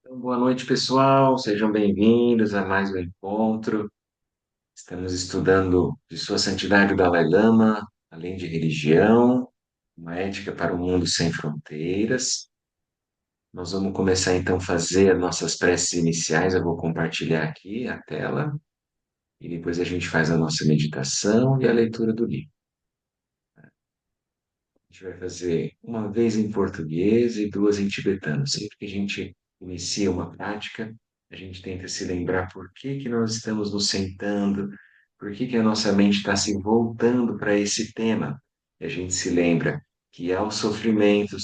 Então, boa noite, pessoal. Sejam bem-vindos a mais um encontro. Estamos estudando de Sua Santidade o Dalai Lama, além de religião, uma ética para um mundo sem fronteiras. Nós vamos começar então a fazer as nossas preces iniciais. Eu vou compartilhar aqui a tela e depois a gente faz a nossa meditação e a leitura do livro. A gente vai fazer uma vez em português e duas em tibetano. Sempre que a gente inicia uma prática, a gente tenta se lembrar por que que nós estamos nos sentando, por que que a nossa mente está se voltando para esse tema. E a gente se lembra que há o sofrimento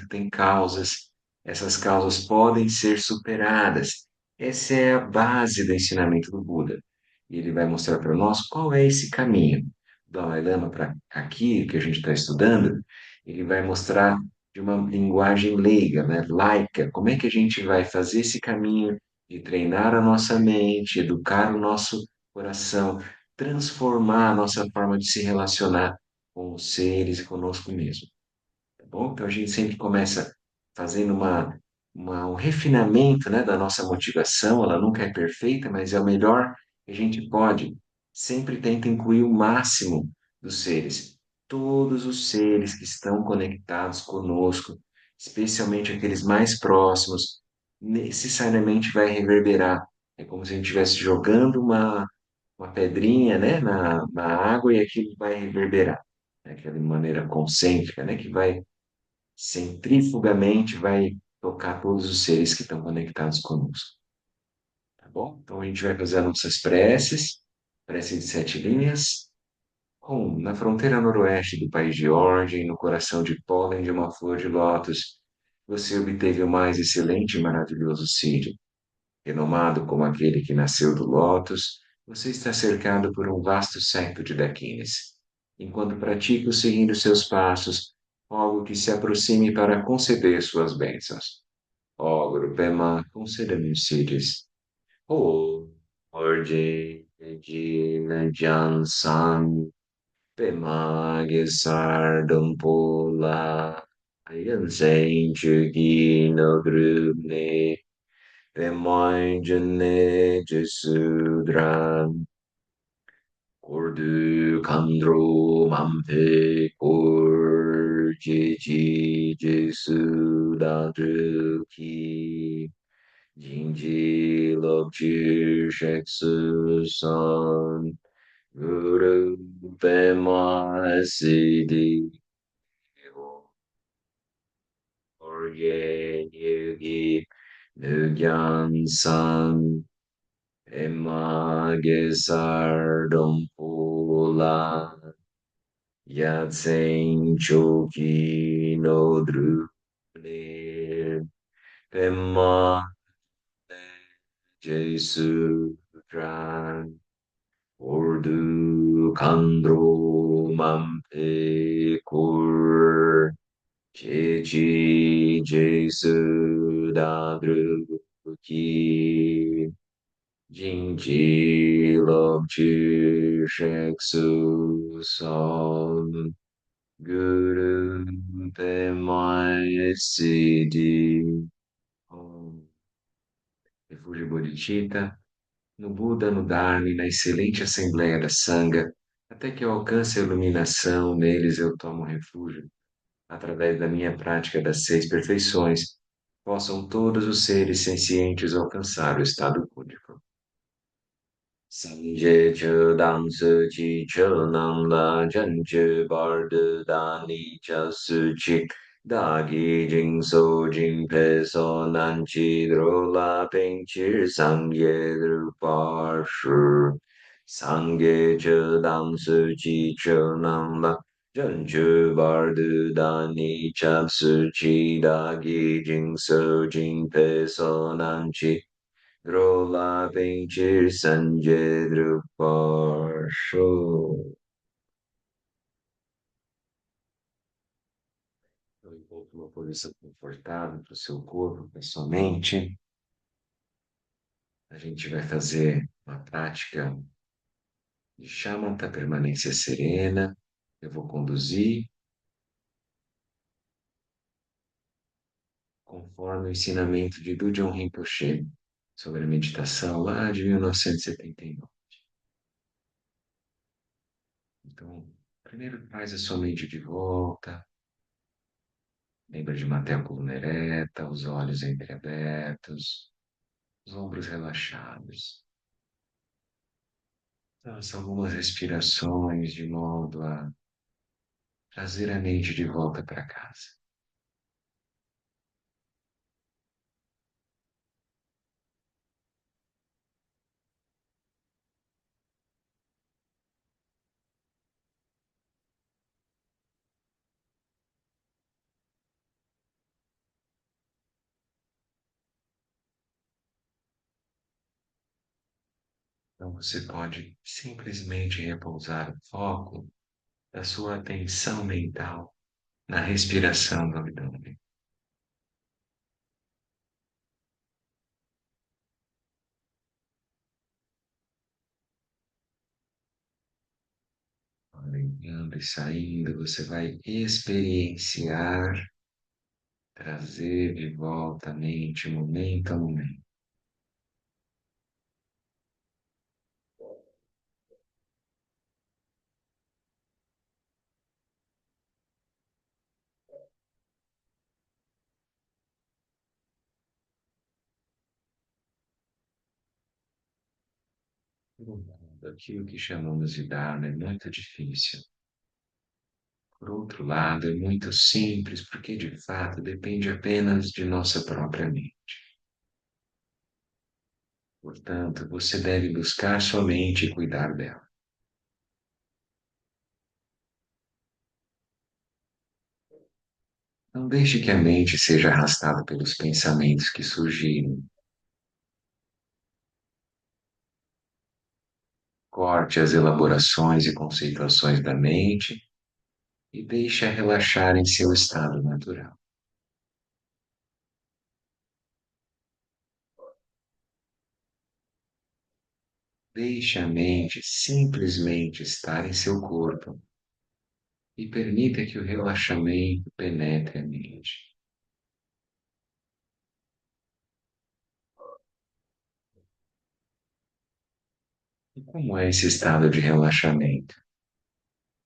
tem causas, essas causas podem ser superadas. Essa é a base do ensinamento do Buda. E ele vai mostrar para nós qual é esse caminho. O Dalai Lama, para aqui que a gente está estudando, ele vai mostrar de uma linguagem leiga, né, laica, como é que a gente vai fazer esse caminho de treinar a nossa mente, educar o nosso coração, transformar a nossa forma de se relacionar com os seres e conosco mesmo, tá bom? Então a gente sempre começa fazendo um refinamento, né, da nossa motivação, ela nunca é perfeita, mas é o melhor que a gente pode. Sempre tenta incluir o máximo dos seres, todos os seres que estão conectados conosco, especialmente aqueles mais próximos, necessariamente vai reverberar. É como se a gente estivesse jogando uma pedrinha, né, na água e aquilo vai reverberar, né, aquela maneira concêntrica, né, que vai centrifugamente vai tocar todos os seres que estão conectados conosco, tá bom? Então a gente vai fazer as nossas preces, prece de 7 linhas, na fronteira noroeste do país de origem, no coração de pólen de uma flor de lótus, você obteve o mais excelente e maravilhoso sírio. Renomado como aquele que nasceu do lótus, você está cercado por um vasto séquito de daquines. Enquanto pratica seguindo seus passos, algo que se aproxime para conceder suas bênçãos. Ó, Gurupema, conceda-me os sírios. Ó, Orde, Regina, Jansan, Pema, Gesardum, Pola, Ayan, Chugino, Grubne, Pemaijane Jesudran Kordu Kandro Mampe Kor Jeji Jesudadruki Jinji Lokjir Sheksu San Guru Pema Siddhi Orye Yugi Nugyan San Emagesardum Pula Yatsen Choki no Drupne Pema Jesu Dran Ordu Kandro Mampe Kur Chechi Jesu Dadruki Jinji Lokji Sheksu Song Guru Pemai Siddhi Om. Refúgio Bodhicitta, no Buda, no Dharma e na excelente Assembleia da Sangha, até que eu alcance a iluminação, neles eu tomo refúgio, através da minha prática das 6 perfeições, possam todos os seres sencientes alcançar o estado único. Sanje Chudam Suchi Chunam La Janju Bardu Dani Chasuchi Dagi Jing So Jing Pe So Nanchi Drola Pengchir Sangye Drupar Shur Sangye Chudam Suchi Chunam La Janju Bardu Dani Chasuchi Dagi Jing So Jing Pe So Nanchi Drola Pinchir Sanjay Drupasho. Então, encontre uma posição confortável para o seu corpo, para a sua mente. A gente vai fazer uma prática de Shamatha, permanência serena. Eu vou conduzir. conforme o ensinamento de Dudjom Rinpoche sobre a meditação lá de 1979. Então, primeiro traz a sua mente de volta, lembra de manter a coluna ereta, os olhos entreabertos, os ombros relaxados. Faça algumas respirações de modo a trazer a mente de volta para casa. Então você pode simplesmente repousar o foco da sua atenção mental na respiração do abdômen. Entrando e saindo, você vai experienciar, trazer de volta a mente, momento a momento. Aquilo que chamamos de Dharma é muito difícil. Por outro lado, é muito simples, porque de fato depende apenas de nossa própria mente. Portanto, você deve buscar sua mente e cuidar dela. Não deixe que a mente seja arrastada pelos pensamentos que surgirem. Corte as elaborações e conceituações da mente e deixe-a relaxar em seu estado natural. Deixe a mente simplesmente estar em seu corpo e permita que o relaxamento penetre a mente. E como é esse estado de relaxamento?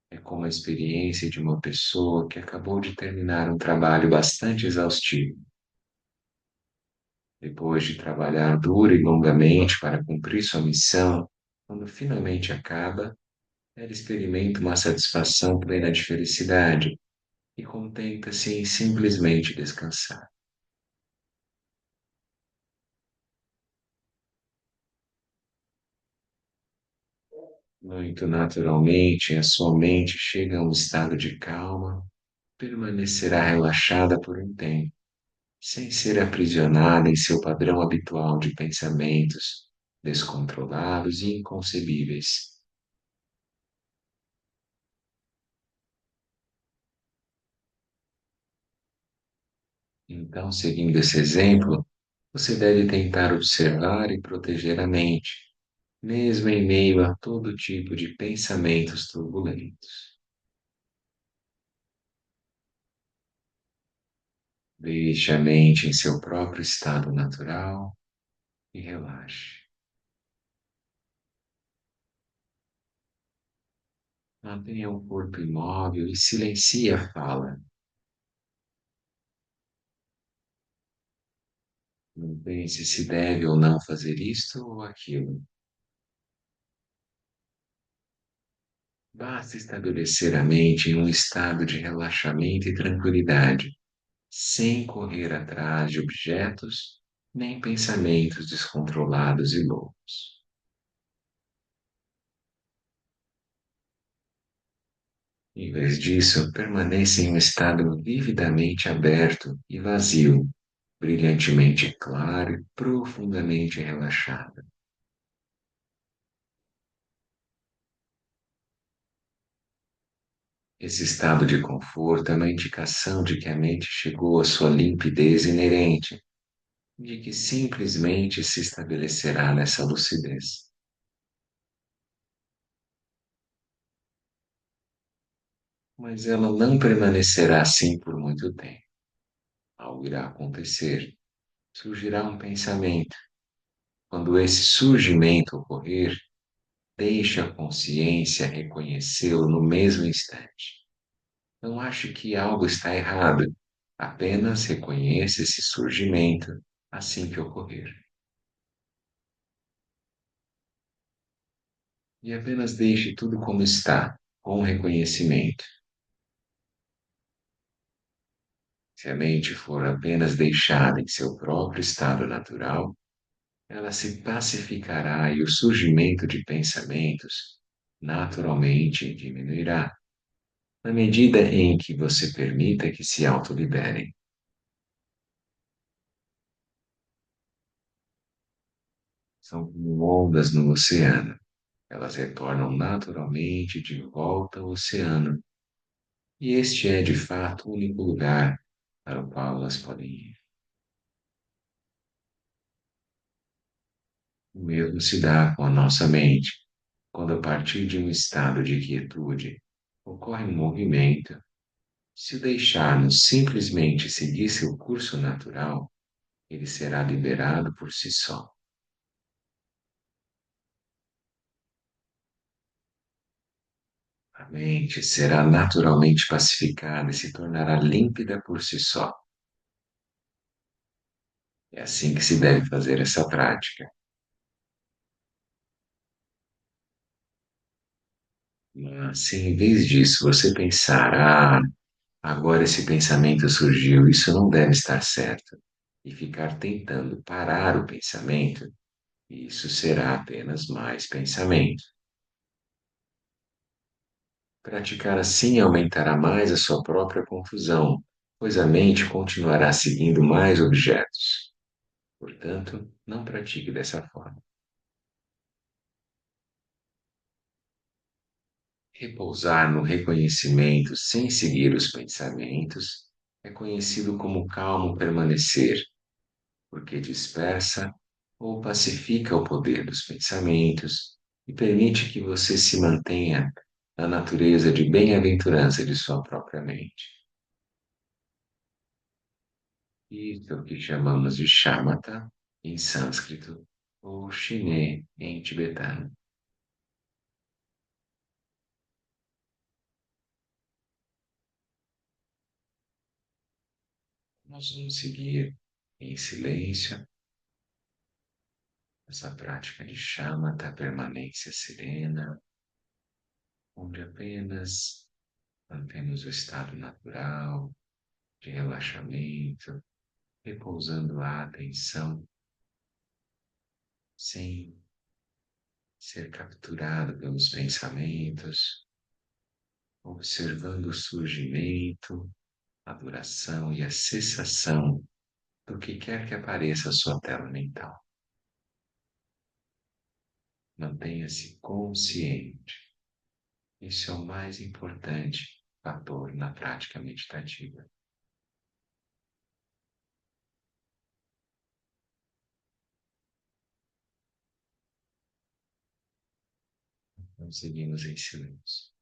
É como a experiência de uma pessoa que acabou de terminar um trabalho bastante exaustivo. Depois de trabalhar duro e longamente para cumprir sua missão, quando finalmente acaba, ela experimenta uma satisfação plena de felicidade e contenta-se em simplesmente descansar. Muito naturalmente, a sua mente chega a um estado de calma, permanecerá relaxada por um tempo, sem ser aprisionada em seu padrão habitual de pensamentos descontrolados e inconcebíveis. Então, seguindo esse exemplo, você deve tentar observar e proteger a mente, mesmo em meio a todo tipo de pensamentos turbulentos. Deixe a mente em seu próprio estado natural e relaxe. Mantenha o corpo imóvel e silencie a fala. Não pense se deve ou não fazer isto ou aquilo. Basta estabelecer a mente em um estado de relaxamento e tranquilidade, sem correr atrás de objetos nem pensamentos descontrolados e loucos. Em vez disso, permaneça em um estado vividamente aberto e vazio, brilhantemente claro e profundamente relaxado. Esse estado de conforto é uma indicação de que a mente chegou à sua limpidez inerente, de que simplesmente se estabelecerá nessa lucidez. Mas ela não permanecerá assim por muito tempo. Algo irá acontecer, surgirá um pensamento. Quando esse surgimento ocorrer, deixe a consciência reconhecê-lo no mesmo instante. Não ache que algo está errado, apenas reconheça esse surgimento assim que ocorrer. E apenas deixe tudo como está, com reconhecimento. Se a mente for apenas deixada em seu próprio estado natural, ela se pacificará e o surgimento de pensamentos naturalmente diminuirá, na medida em que você permita que se autoliberem. São como ondas no oceano. Elas retornam naturalmente de volta ao oceano, e este é de fato o único lugar para o qual elas podem ir. O mesmo se dá com a nossa mente. Quando a partir de um estado de quietude ocorre um movimento, se o deixarmos simplesmente seguir seu curso natural, ele será liberado por si só. A mente será naturalmente pacificada e se tornará límpida por si só. É assim que se deve fazer essa prática. Mas se em vez disso você pensar, agora esse pensamento surgiu, isso não deve estar certo, e ficar tentando parar o pensamento, isso será apenas mais pensamento. Praticar assim aumentará mais a sua própria confusão, pois a mente continuará seguindo mais objetos. Portanto, não pratique dessa forma. Repousar no reconhecimento sem seguir os pensamentos é conhecido como calmo permanecer, porque dispersa ou pacifica o poder dos pensamentos e permite que você se mantenha na natureza de bem-aventurança de sua própria mente. Isso é o que chamamos de shamatha em sânscrito ou chinê em tibetano. Nós vamos seguir em silêncio essa prática de shamatha, permanência serena, onde apenas mantemos o estado natural de relaxamento, repousando a atenção sem ser capturado pelos pensamentos, observando o surgimento, a duração e a cessação do que quer que apareça à sua tela mental. Mantenha-se consciente. Isso é o mais importante fator na prática meditativa. Então, seguimos em silêncio.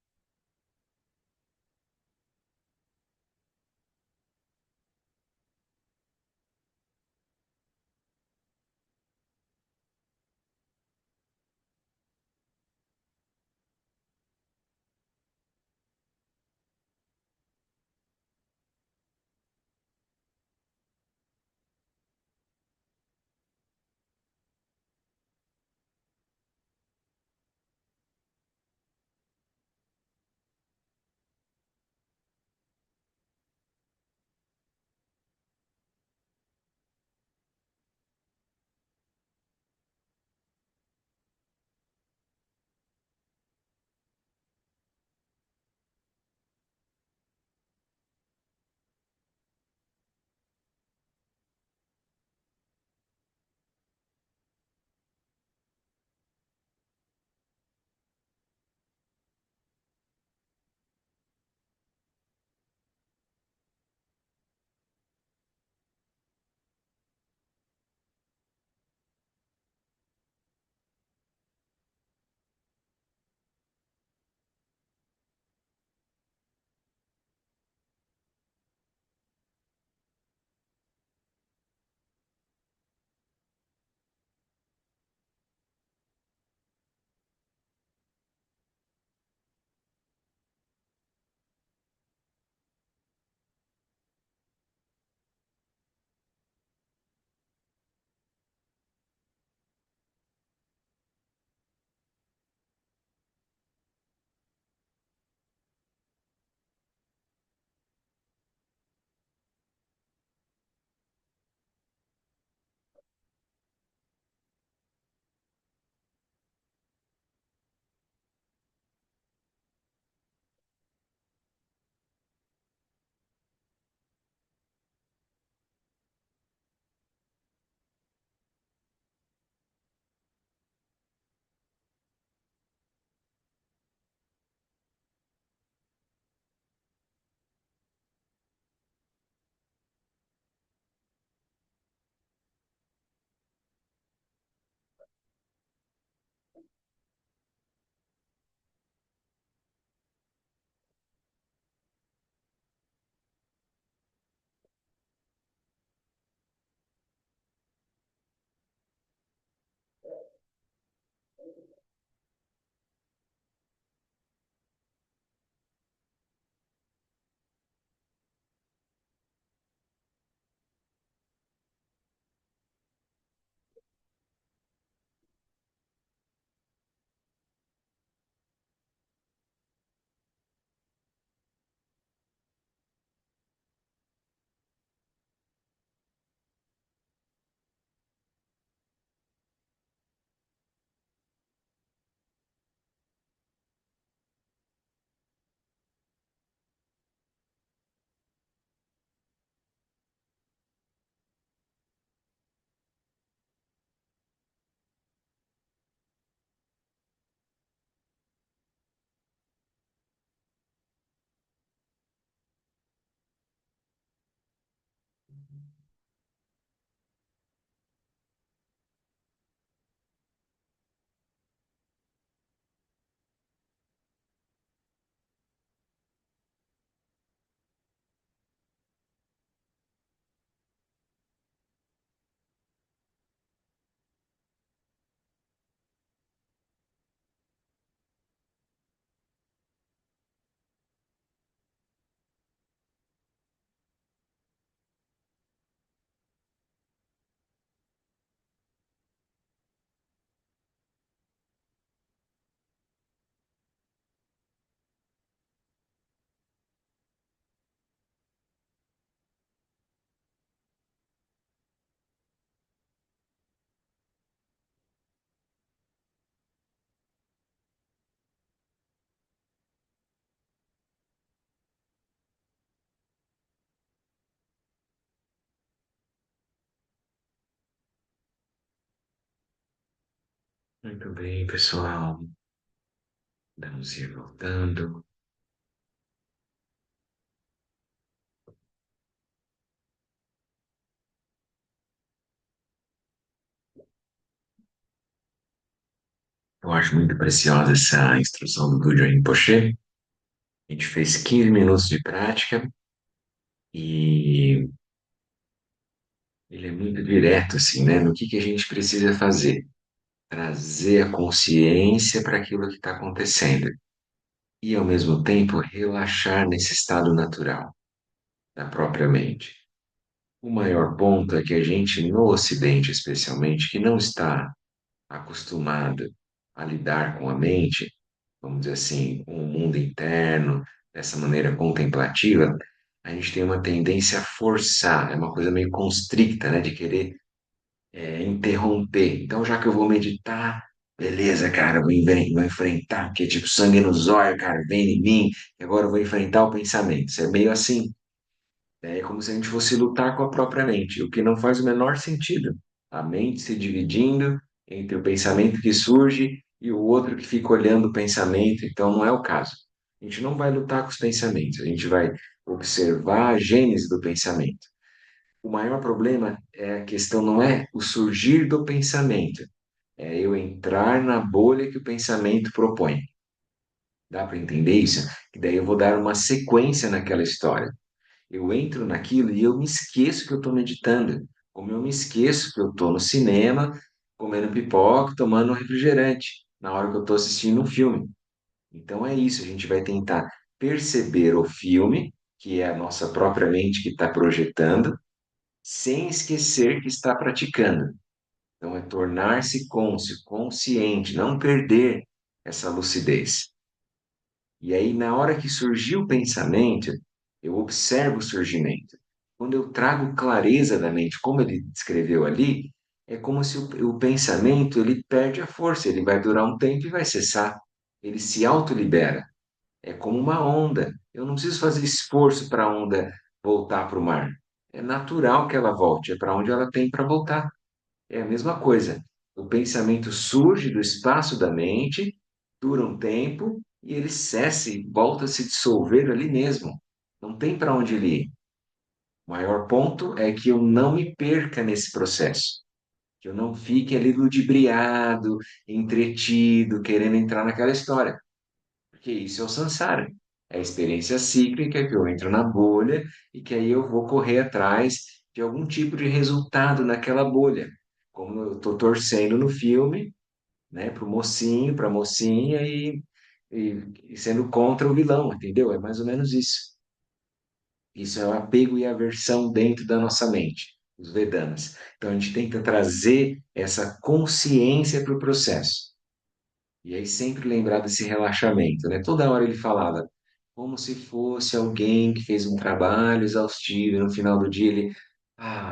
Muito bem, pessoal. Vamos ir voltando. Eu acho muito preciosa essa instrução do Gujo Rinpoche. A gente fez 15 minutos de prática e ele é muito direto, assim, né? No que a gente precisa fazer? Trazer a consciência para aquilo que está acontecendo e, ao mesmo tempo, relaxar nesse estado natural da própria mente. O maior ponto é que a gente, no Ocidente especialmente, que não está acostumado a lidar com a mente, vamos dizer assim, com o mundo interno, dessa maneira contemplativa, a gente tem uma tendência a forçar, é uma coisa meio constricta, né, de querer interromper. Então, já que eu vou meditar, beleza, cara, vou enfrentar, porque tipo, sangue nos olhos, cara, vem em mim, e agora eu vou enfrentar o pensamento. Isso é meio assim, né? É como se a gente fosse lutar com a própria mente, o que não faz o menor sentido. A mente se dividindo entre o pensamento que surge e o outro que fica olhando o pensamento, então não é o caso. A gente não vai lutar com os pensamentos, a gente vai observar a gênese do pensamento. O maior problema é a questão, não é o surgir do pensamento, é eu entrar na bolha que o pensamento propõe. Dá para entender isso? Que daí eu vou dar uma sequência naquela história. Eu entro naquilo e eu me esqueço que eu estou meditando. Como eu me esqueço que eu estou no cinema, comendo pipoca, tomando um refrigerante, na hora que eu estou assistindo um filme. Então é isso, a gente vai tentar perceber o filme, que é a nossa própria mente que está projetando, sem esquecer que está praticando. Então, é tornar-se consciente, não perder essa lucidez. E aí, na hora que surgiu o pensamento, eu observo o surgimento. Quando eu trago clareza da mente, como ele descreveu ali, é como se o pensamento ele perde a força, ele vai durar um tempo e vai cessar. Ele se autolibera. É como uma onda. Eu não preciso fazer esforço para a onda voltar para o mar. É natural que ela volte, é para onde ela tem para voltar. É a mesma coisa. O pensamento surge do espaço da mente, dura um tempo e ele cessa e volta a se dissolver ali mesmo. Não tem para onde ele ir. O maior ponto é que eu não me perca nesse processo, que eu não fique ali ludibriado, entretido, querendo entrar naquela história. Porque isso é o samsara. É a experiência cíclica que eu entro na bolha e que aí eu vou correr atrás de algum tipo de resultado naquela bolha. Como eu estou torcendo no filme, né, para o mocinho, para a mocinha e sendo contra o vilão, entendeu? É mais ou menos isso. Isso é o apego e aversão dentro da nossa mente, os Vedanas. Então a gente tenta trazer essa consciência para o processo. E aí sempre lembrar desse relaxamento, né? Toda hora ele falava como se fosse alguém que fez um trabalho exaustivo e no final do dia ele,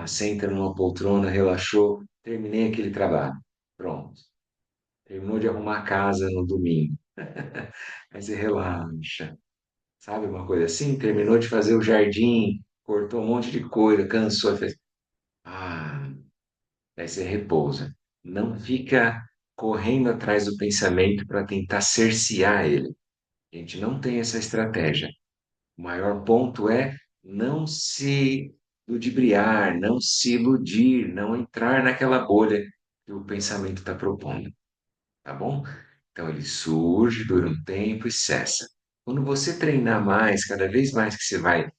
senta numa poltrona, relaxou, terminei aquele trabalho. Pronto. Terminou de arrumar a casa no domingo. Aí você relaxa. Sabe uma coisa assim? Terminou de fazer o jardim, cortou um monte de coisa, cansou, fez. Ah, Aí você repousa. Não fica correndo atrás do pensamento para tentar cercear ele. A gente não tem essa estratégia. O maior ponto é não se ludibriar, não se iludir, não entrar naquela bolha que o pensamento está propondo, tá bom? Então ele surge, dura um tempo e cessa. Quando você treinar mais, cada vez mais que você vai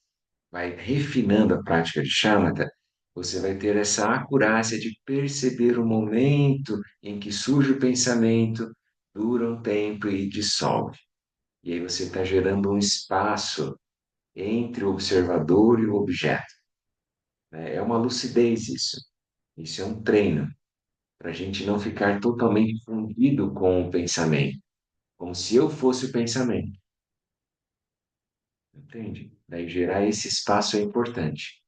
refinando a prática de shamatha, você vai ter essa acurácia de perceber o momento em que surge o pensamento, dura um tempo e dissolve. E aí você está gerando um espaço entre o observador e o objeto, né? É uma lucidez isso. Isso é um treino para a gente não ficar totalmente fundido com o pensamento, como se eu fosse o pensamento, entende? Daí gerar esse espaço é importante.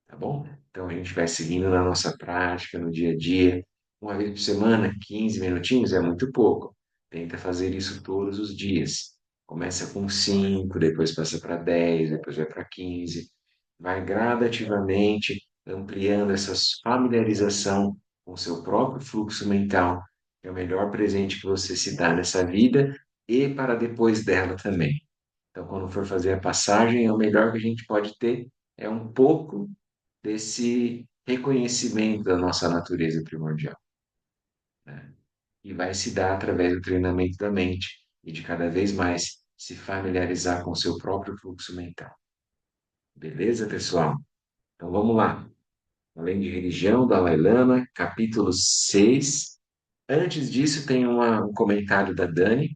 Tá bom? Então a gente vai seguindo na nossa prática, no dia a dia. Uma vez por semana, 15 minutinhos é muito pouco. Tenta fazer isso todos os dias. Começa com 5, depois passa para 10, depois vai para 15. Vai gradativamente ampliando essa familiarização com o seu próprio fluxo mental, que é o melhor presente que você se dá nessa vida e para depois dela também. Então, quando for fazer a passagem, é o melhor que a gente pode ter é um pouco desse reconhecimento da nossa natureza primordial, né? E vai se dar através do treinamento da mente e de cada vez mais se familiarizar com o seu próprio fluxo mental. Beleza, pessoal? Então vamos lá. Além de religião, Dalai Lama, capítulo 6. Antes disso, tem um comentário da Dani,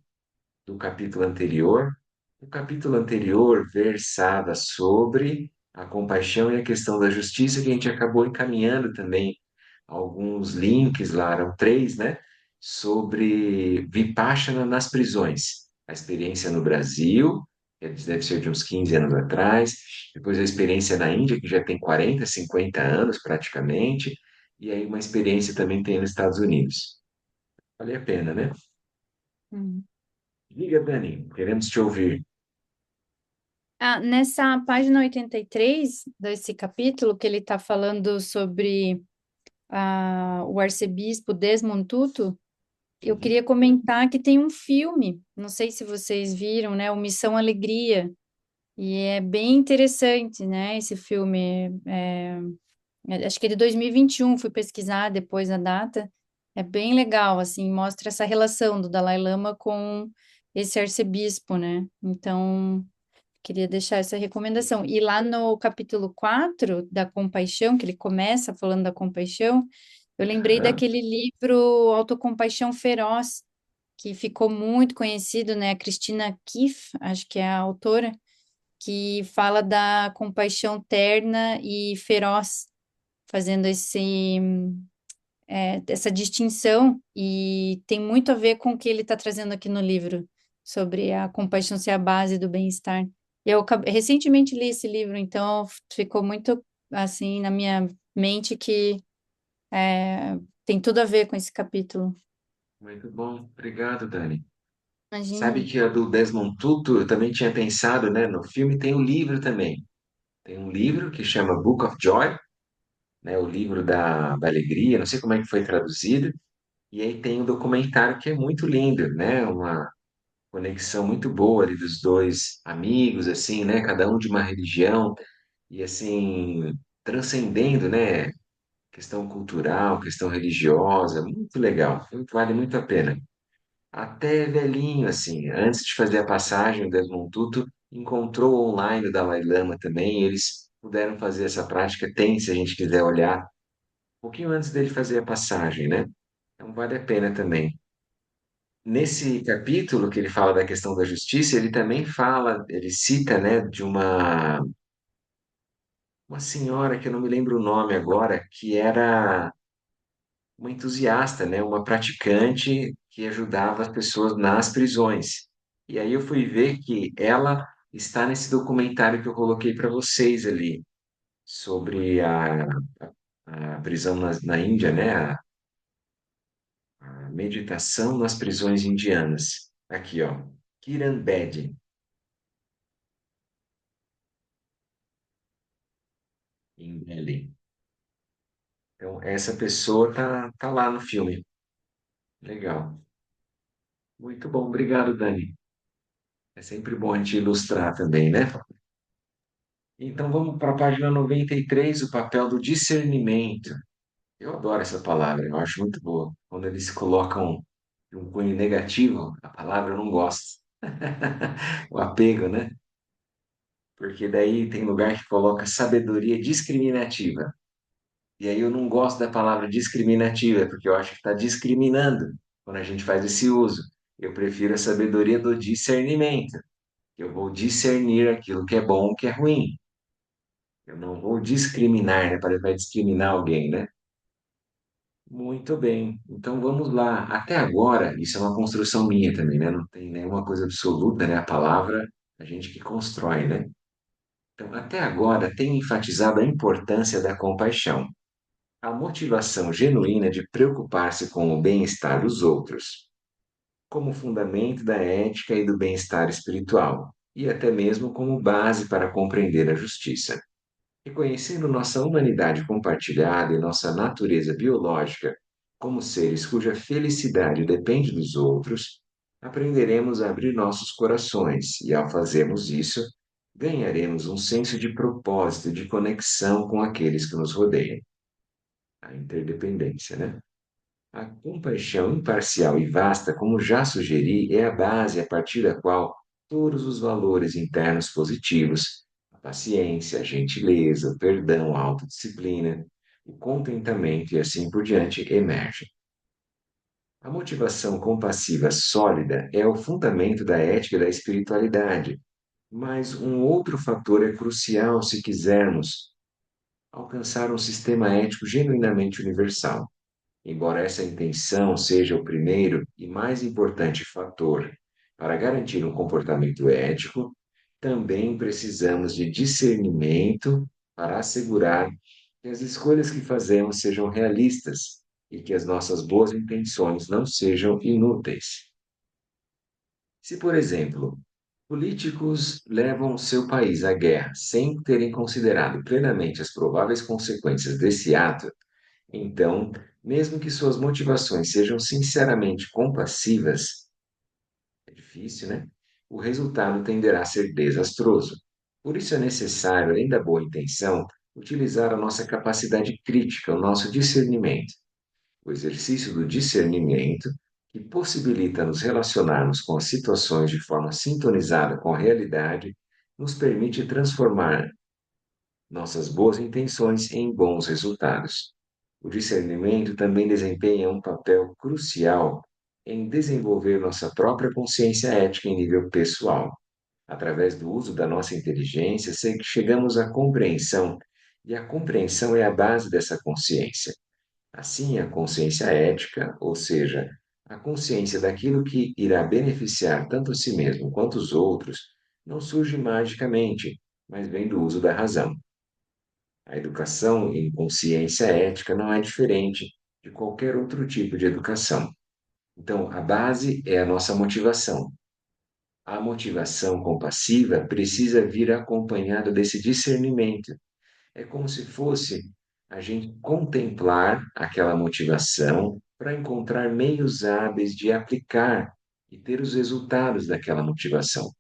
do capítulo anterior. O capítulo anterior versava sobre a compaixão e a questão da justiça, que a gente acabou encaminhando também alguns links lá, eram três, né? Sobre Vipassana nas prisões. A experiência no Brasil, que deve ser de uns 15 anos atrás, depois a experiência na Índia, que já tem 40, 50 anos praticamente, e aí uma experiência também tem nos Estados Unidos. Vale a pena, né? Hum. Diga, Dani, queremos te ouvir. Ah, nessa página 83 desse capítulo, que ele está falando sobre o arcebispo Desmond Tutu, eu Uhum. queria comentar que tem um filme, não sei se vocês viram, né? O Missão Alegria, e é bem interessante, né? Esse filme, acho que é de 2021, fui pesquisar depois a data, é bem legal, assim, mostra essa relação do Dalai Lama com esse arcebispo, né? Então, queria deixar essa recomendação. E lá no capítulo 4 da compaixão, que ele começa falando da compaixão, eu lembrei Aham. daquele livro Autocompaixão Feroz, que ficou muito conhecido, né? A Cristina Kiff, acho que é a autora, que fala da compaixão terna e feroz, fazendo essa distinção, e tem muito a ver com o que ele está trazendo aqui no livro, sobre a compaixão ser a base do bem-estar. Recentemente li esse livro, então ficou muito assim na minha mente que tem tudo a ver com esse capítulo. Muito bom. Obrigado, Dani. Sabe Imagina. que a do Desmond Tutu, eu também tinha pensado, né? No filme tem um livro também. Tem um livro que chama Book of Joy, né? O livro da alegria, não sei como é que foi traduzido. E aí tem um documentário que é muito lindo, né? Uma conexão muito boa ali dos dois amigos, assim, né? Cada um de uma religião e assim transcendendo, né? Questão cultural, questão religiosa, muito legal, vale muito a pena. Até velhinho, assim, antes de fazer a passagem, o Desmond Tutu encontrou online o Dalai Lama também, e eles puderam fazer essa prática, tem, se a gente quiser olhar, um pouquinho antes dele fazer a passagem, né? Então vale a pena também. Nesse capítulo que ele fala da questão da justiça, ele também fala, ele cita, né, de uma senhora que eu não me lembro o nome agora, que era uma entusiasta, né, uma praticante que ajudava as pessoas nas prisões. E aí eu fui ver que ela está nesse documentário que eu coloquei para vocês ali, sobre a prisão na Índia, né, a meditação nas prisões indianas. Aqui, ó, Kiran Bedi, em Delhi. Então, essa pessoa tá lá no filme. Legal. Muito bom, obrigado, Dani. É sempre bom a gente ilustrar também, né? Então vamos para a página 93, o papel do discernimento. Eu adoro essa palavra, eu acho muito boa. Quando eles colocam um cunho negativo, a palavra eu não gosto. O apego, né? Porque daí tem lugar que coloca sabedoria discriminativa. E aí eu não gosto da palavra discriminativa, porque eu acho que está discriminando quando a gente faz esse uso. Eu prefiro a sabedoria do discernimento. Eu vou discernir aquilo que é bom e que é ruim. Eu não vou discriminar, né? Vai discriminar alguém, né? Muito bem. Então vamos lá. Até agora, isso é uma construção minha também, né? Não tem nenhuma coisa absoluta, né? A palavra, a gente que constrói, né? Então, até agora, tenho enfatizado a importância da compaixão, a motivação genuína de preocupar-se com o bem-estar dos outros, como fundamento da ética e do bem-estar espiritual, e até mesmo como base para compreender a justiça. Reconhecendo nossa humanidade compartilhada e nossa natureza biológica como seres cuja felicidade depende dos outros, aprenderemos a abrir nossos corações e, ao fazermos isso, ganharemos um senso de propósito e de conexão com aqueles que nos rodeiam. A interdependência, né? A compaixão imparcial e vasta, como já sugeri, é a base a partir da qual todos os valores internos positivos, a paciência, a gentileza, o perdão, a autodisciplina, o contentamento e assim por diante emergem. A motivação compassiva sólida é o fundamento da ética e da espiritualidade, mas um outro fator é crucial se quisermos alcançar um sistema ético genuinamente universal. Embora essa intenção seja o primeiro e mais importante fator para garantir um comportamento ético, também precisamos de discernimento para assegurar que as escolhas que fazemos sejam realistas e que as nossas boas intenções não sejam inúteis. Se, por exemplo, políticos levam seu país à guerra sem terem considerado plenamente as prováveis consequências desse ato, então, mesmo que suas motivações sejam sinceramente compassivas, é difícil, né? O resultado tenderá a ser desastroso. Por isso é necessário, além da boa intenção, utilizar a nossa capacidade crítica, o nosso discernimento. O exercício do discernimento, que possibilita nos relacionarmos com as situações de forma sintonizada com a realidade, nos permite transformar nossas boas intenções em bons resultados. O discernimento também desempenha um papel crucial em desenvolver nossa própria consciência ética em nível pessoal. Através do uso da nossa inteligência, chegamos à compreensão, e a compreensão é a base dessa consciência. Assim, a consciência ética, ou seja, a consciência daquilo que irá beneficiar tanto a si mesmo quanto os outros, não surge magicamente, mas vem do uso da razão. A educação em consciência ética não é diferente de qualquer outro tipo de educação. Então, a base é a nossa motivação. A motivação compassiva precisa vir acompanhada desse discernimento. É como se fosse a gente contemplar aquela motivação para encontrar meios hábeis de aplicar e ter os resultados daquela motivação.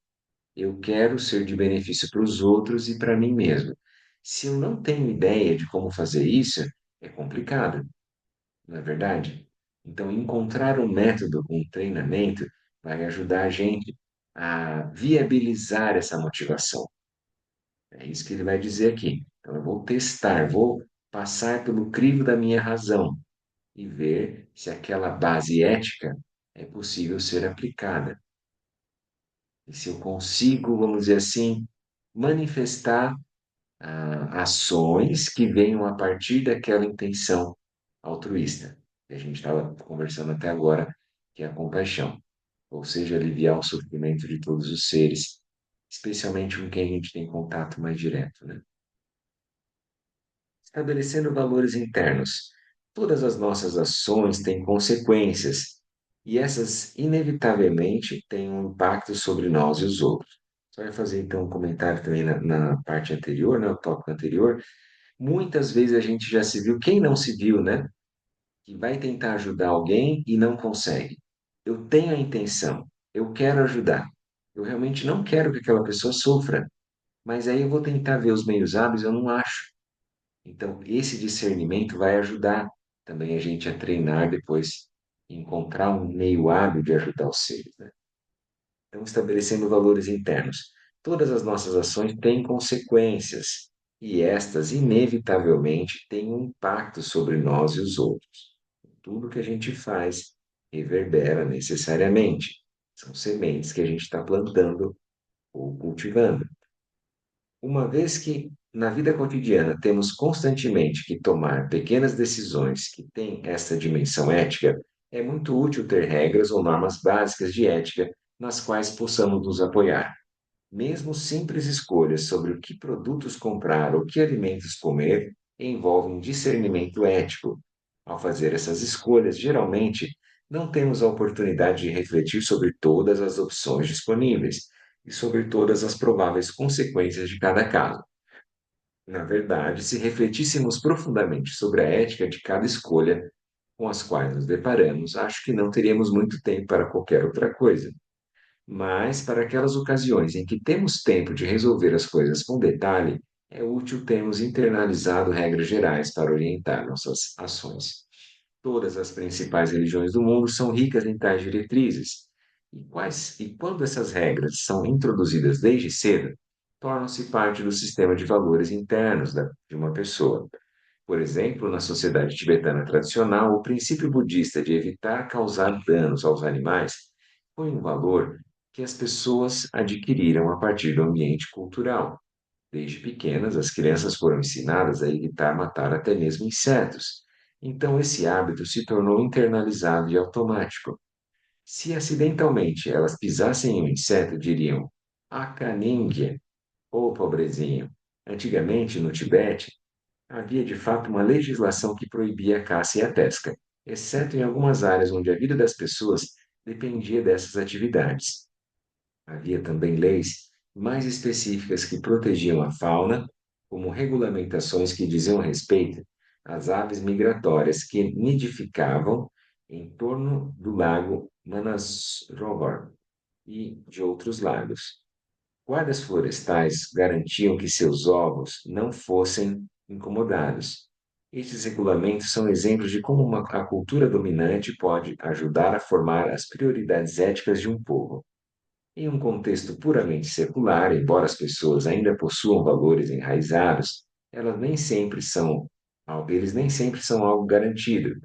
Eu quero ser de benefício para os outros e para mim mesmo. Se eu não tenho ideia de como fazer isso, é complicado, não é verdade? Então, encontrar um método, um treinamento, vai ajudar a gente a viabilizar essa motivação. É isso que ele vai dizer aqui. Então, eu vou testar, vou passar pelo crivo da minha razão e ver se aquela base ética é possível ser aplicada. E se eu consigo, vamos dizer assim, manifestar ações que venham a partir daquela intenção altruísta que a gente estava conversando até agora, que é a compaixão, ou seja, aliviar o sofrimento de todos os seres, especialmente com quem a gente tem contato mais direto, né? Estabelecendo valores internos. Todas as nossas ações têm consequências e essas inevitavelmente têm um impacto sobre nós e os outros. Só ia fazer então um comentário também na parte anterior, né, o tópico anterior. Muitas vezes a gente já se viu, quem não se viu, né? Que vai tentar ajudar alguém e não consegue. Eu tenho a intenção, eu quero ajudar. Eu realmente não quero que aquela pessoa sofra, Mas aí eu vou tentar ver os meios hábeis, eu não acho. Então, esse discernimento vai ajudar também a gente a treinar depois, encontrar um meio hábil de ajudar os seres, né? Então, estabelecendo valores internos. Todas as nossas ações têm consequências e estas, inevitavelmente, têm um impacto sobre nós e os outros. Tudo que a gente faz reverbera necessariamente. São sementes que a gente está plantando ou cultivando. Uma vez que na vida cotidiana temos constantemente que tomar pequenas decisões que têm essa dimensão ética, é muito útil ter regras ou normas básicas de ética nas quais possamos nos apoiar. Mesmo simples escolhas sobre o que produtos comprar ou que alimentos comer envolvem discernimento ético. Ao fazer essas escolhas, geralmente não temos a oportunidade de refletir sobre todas as opções disponíveis e sobre todas as prováveis consequências de cada caso. Na verdade, se refletíssemos profundamente sobre a ética de cada escolha com as quais nos deparamos, acho que não teríamos muito tempo para qualquer outra coisa. Mas, para aquelas ocasiões em que temos tempo de resolver as coisas com detalhe, é útil termos internalizado regras gerais para orientar nossas ações. Todas as principais religiões do mundo são ricas em tais diretrizes. E quando essas regras são introduzidas desde cedo, tornam-se parte do sistema de valores internos de uma pessoa. Por exemplo, na sociedade tibetana tradicional, o princípio budista de evitar causar danos aos animais foi um valor que as pessoas adquiriram a partir do ambiente cultural. Desde pequenas, as crianças foram ensinadas a evitar matar até mesmo insetos. Então, esse hábito se tornou internalizado e automático. Se acidentalmente elas pisassem em um inseto, diriam: Akaningue, ô pobrezinho. Antigamente, no Tibete, havia de fato uma legislação que proibia a caça e a pesca, exceto em algumas áreas onde a vida das pessoas dependia dessas atividades. Havia também leis mais específicas que protegiam a fauna, como regulamentações que diziam respeito às aves migratórias que nidificavam em torno do lago Manasrovar e de outros lagos. Guardas florestais garantiam que seus ovos não fossem incomodados. Estes regulamentos são exemplos de como a cultura dominante pode ajudar a formar as prioridades éticas de um povo. Em um contexto puramente secular, embora as pessoas ainda possuam valores enraizados, eles nem sempre são algo garantido.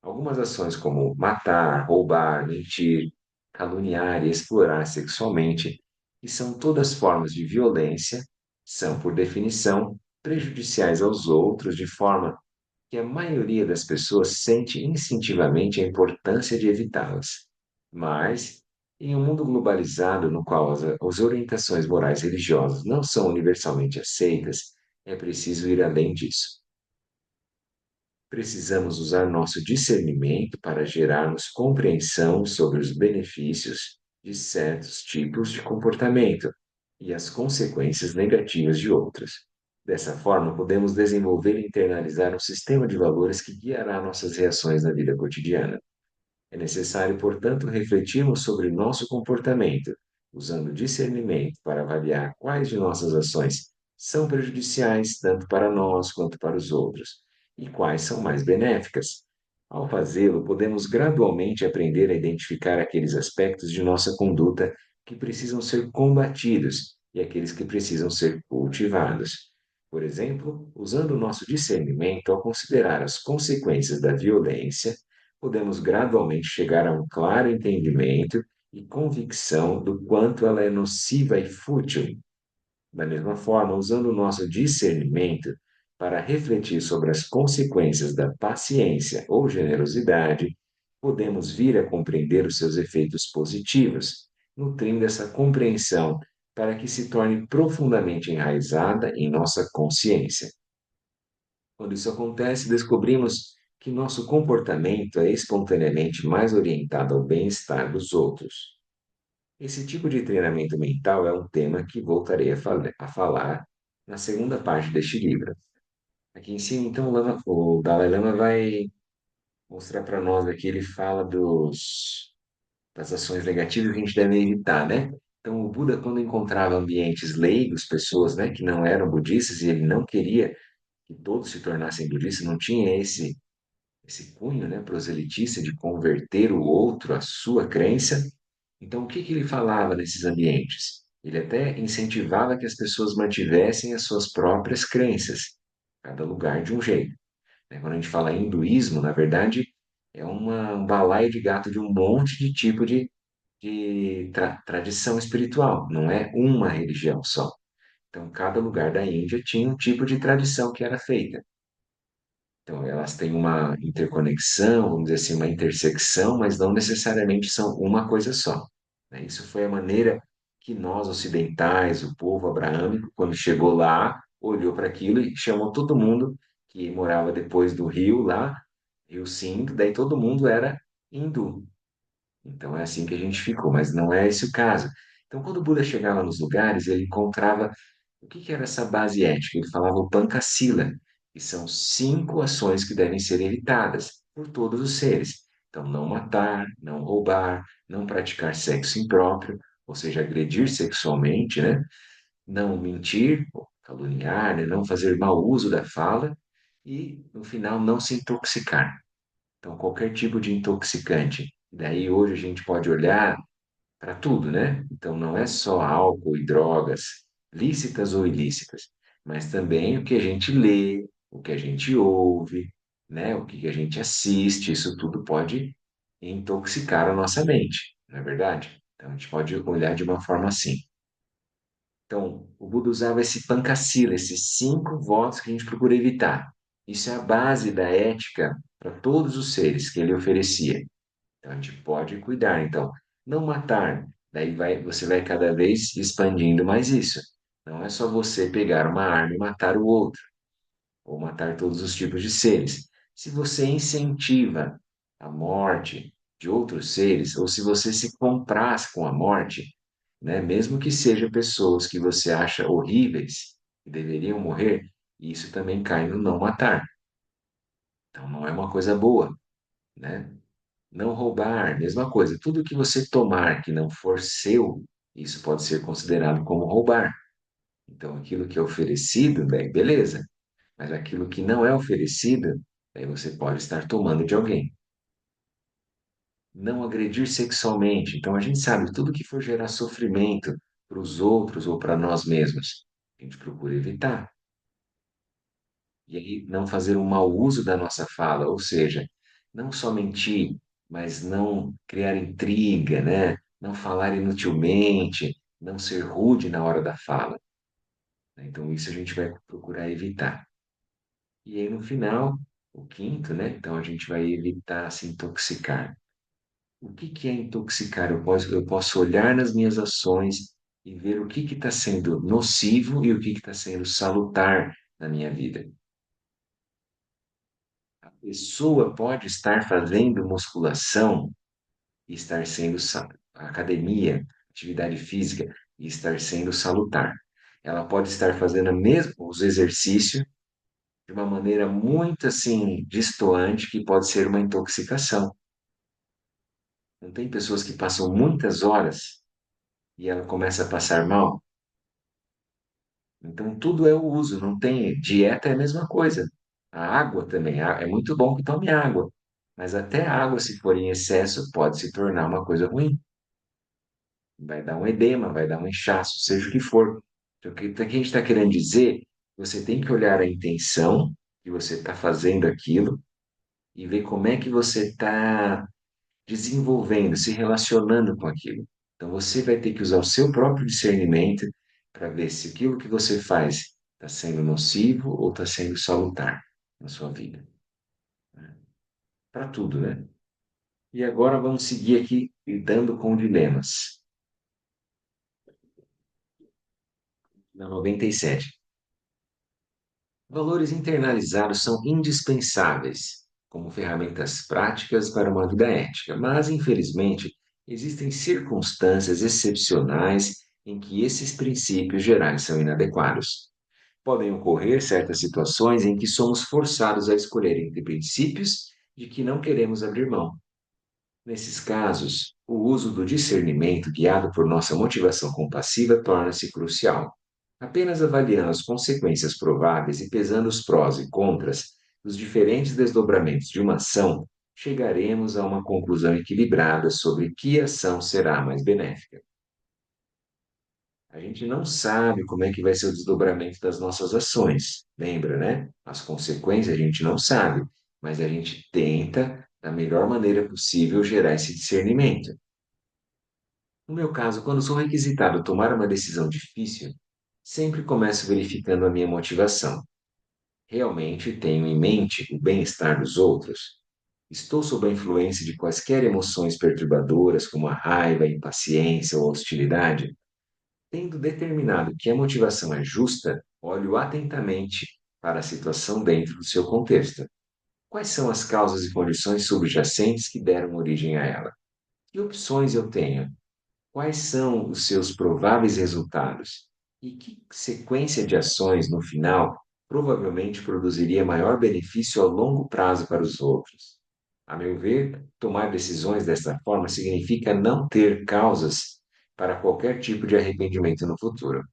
Algumas ações como matar, roubar, mentir, caluniar e explorar sexualmente, que são todas formas de violência, são, por definição, prejudiciais aos outros, de forma que a maioria das pessoas sente instintivamente a importância de evitá-las. Mas, em um mundo globalizado no qual as orientações morais religiosas não são universalmente aceitas, é preciso ir além disso. Precisamos usar nosso discernimento para gerarmos compreensão sobre os benefícios de certos tipos de comportamento e as consequências negativas de outros. Dessa forma, podemos desenvolver e internalizar um sistema de valores que guiará nossas reações na vida cotidiana. É necessário, portanto, refletirmos sobre nosso comportamento, usando discernimento para avaliar quais de nossas ações são prejudiciais tanto para nós quanto para os outros e quais são mais benéficas. Ao fazê-lo, podemos gradualmente aprender a identificar aqueles aspectos de nossa conduta que precisam ser combatidos e aqueles que precisam ser cultivados. Por exemplo, usando o nosso discernimento ao considerar as consequências da violência, podemos gradualmente chegar a um claro entendimento e convicção do quanto ela é nociva e fútil. Da mesma forma, usando o nosso discernimento para refletir sobre as consequências da paciência ou generosidade, podemos vir a compreender os seus efeitos positivos, nutrindo essa compreensão para que se torne profundamente enraizada em nossa consciência. Quando isso acontece, descobrimos que nosso comportamento é espontaneamente mais orientado ao bem-estar dos outros. Esse tipo de treinamento mental é um tema que voltarei a falar na segunda parte deste livro. Aqui em cima, então, o Dalai Lama vai mostrar para nós aqui, ele fala das ações negativas que a gente deve evitar, né? Então, o Buda, quando encontrava ambientes leigos, pessoas, né, que não eram budistas, e ele não queria que todos se tornassem budistas, não tinha esse cunho, né, proselitista de converter o outro à sua crença. Então, o que que ele falava nesses ambientes? Ele até incentivava que as pessoas mantivessem as suas próprias crenças, cada lugar de um jeito, né? Quando a gente fala hinduísmo, na verdade, é um balaio de gato de um monte de tipo de tradição espiritual, não é uma religião só. Então, cada lugar da Índia tinha um tipo de tradição que era feita. Então, elas têm uma interconexão, vamos dizer assim, uma intersecção, mas não necessariamente são uma coisa só, né? Isso foi a maneira que nós, ocidentais, o povo abraâmico, quando chegou lá, olhou para aquilo e chamou todo mundo que morava depois do rio lá, Rio Sindo, daí todo mundo era hindu. Então é assim que a gente ficou, mas não é esse o caso. Então, quando o Buda chegava nos lugares, ele encontrava o que que era essa base ética? Ele falava o Pancasila, que são 5 ações que devem ser evitadas por todos os seres. Então, não matar, não roubar, não praticar sexo impróprio, ou seja, agredir sexualmente, né? Não mentir, ou caluniar, né? Não fazer mau uso da fala e, no final, não se intoxicar. Então, qualquer tipo de intoxicante. Daí, hoje, a gente pode olhar para tudo, né? Então não é só álcool e drogas, lícitas ou ilícitas, mas também o que a gente lê, o que a gente ouve, né? O que a gente assiste, isso tudo pode intoxicar a nossa mente, não é verdade? Então a gente pode olhar de uma forma assim. Então, o Buda usava esse pancasila, esses 5 votos que a gente procura evitar. Isso é a base da ética para todos os seres que ele oferecia. Então a gente pode cuidar. Então, não matar. Daí você vai cada vez expandindo mais isso. Não é só você pegar uma arma e matar o outro, ou matar todos os tipos de seres. Se você incentiva a morte de outros seres, ou se você se compraz com a morte, né, mesmo que sejam pessoas que você acha horríveis, que deveriam morrer, isso também cai no não matar. Então não é uma coisa boa, né? Não roubar, mesma coisa. Tudo que você tomar que não for seu, isso pode ser considerado como roubar. Então, aquilo que é oferecido, bem, beleza. Mas aquilo que não é oferecido, aí você pode estar tomando de alguém. Não agredir sexualmente. Então, a gente sabe, tudo que for gerar sofrimento para os outros ou para nós mesmos, a gente procura evitar. E aí, não fazer um mau uso da nossa fala, ou seja, não só mentir, mas não criar intriga, né? Não falar inutilmente, não ser rude na hora da fala, né? Então, isso a gente vai procurar evitar. E aí, no final, o quinto, né? Então, a gente vai evitar se intoxicar. O que que é intoxicar? Eu posso olhar nas minhas ações e ver o que está sendo nocivo e o que está sendo salutar na minha vida. A pessoa pode estar fazendo musculação e estar sendo academia, atividade física e estar sendo salutar. Ela pode estar fazendo mesmo os exercícios de uma maneira muito assim destoante que pode ser uma intoxicação. Não tem pessoas que passam muitas horas e ela começa a passar mal. Então tudo é o uso, não tem dieta é a mesma coisa. A água também, é muito bom que tome água, mas até a água, se for em excesso, pode se tornar uma coisa ruim. Vai dar um edema, vai dar um inchaço, seja o que for. Então, o que a gente está querendo dizer? Você tem que olhar a intenção que você está fazendo aquilo e ver como é que você está desenvolvendo, se relacionando com aquilo. Então, você vai ter que usar o seu próprio discernimento para ver se aquilo que você faz está sendo nocivo ou está sendo salutar na sua vida. Para tudo, né? E agora vamos seguir aqui lidando com dilemas. Na 97. Valores internalizados são indispensáveis como ferramentas práticas para uma vida ética, mas, infelizmente, existem circunstâncias excepcionais em que esses princípios gerais são inadequados. Podem ocorrer certas situações em que somos forçados a escolher entre princípios de que não queremos abrir mão. Nesses casos, o uso do discernimento guiado por nossa motivação compassiva torna-se crucial. Apenas avaliando as consequências prováveis e pesando os prós e contras dos diferentes desdobramentos de uma ação, chegaremos a uma conclusão equilibrada sobre que ação será mais benéfica. A gente não sabe como é que vai ser o desdobramento das nossas ações, lembra, né? As consequências a gente não sabe, mas a gente tenta, da melhor maneira possível, gerar esse discernimento. No meu caso, quando sou requisitado a tomar uma decisão difícil, sempre começo verificando a minha motivação. Realmente tenho em mente o bem-estar dos outros? Estou sob a influência de quaisquer emoções perturbadoras, como a raiva, a impaciência ou a hostilidade? Tendo determinado que a motivação é justa, olho atentamente para a situação dentro do seu contexto. Quais são as causas e condições subjacentes que deram origem a ela? Que opções eu tenho? Quais são os seus prováveis resultados? E que sequência de ações, no final, provavelmente produziria maior benefício a longo prazo para os outros? A meu ver, tomar decisões desta forma significa não ter causas para qualquer tipo de arrependimento no futuro.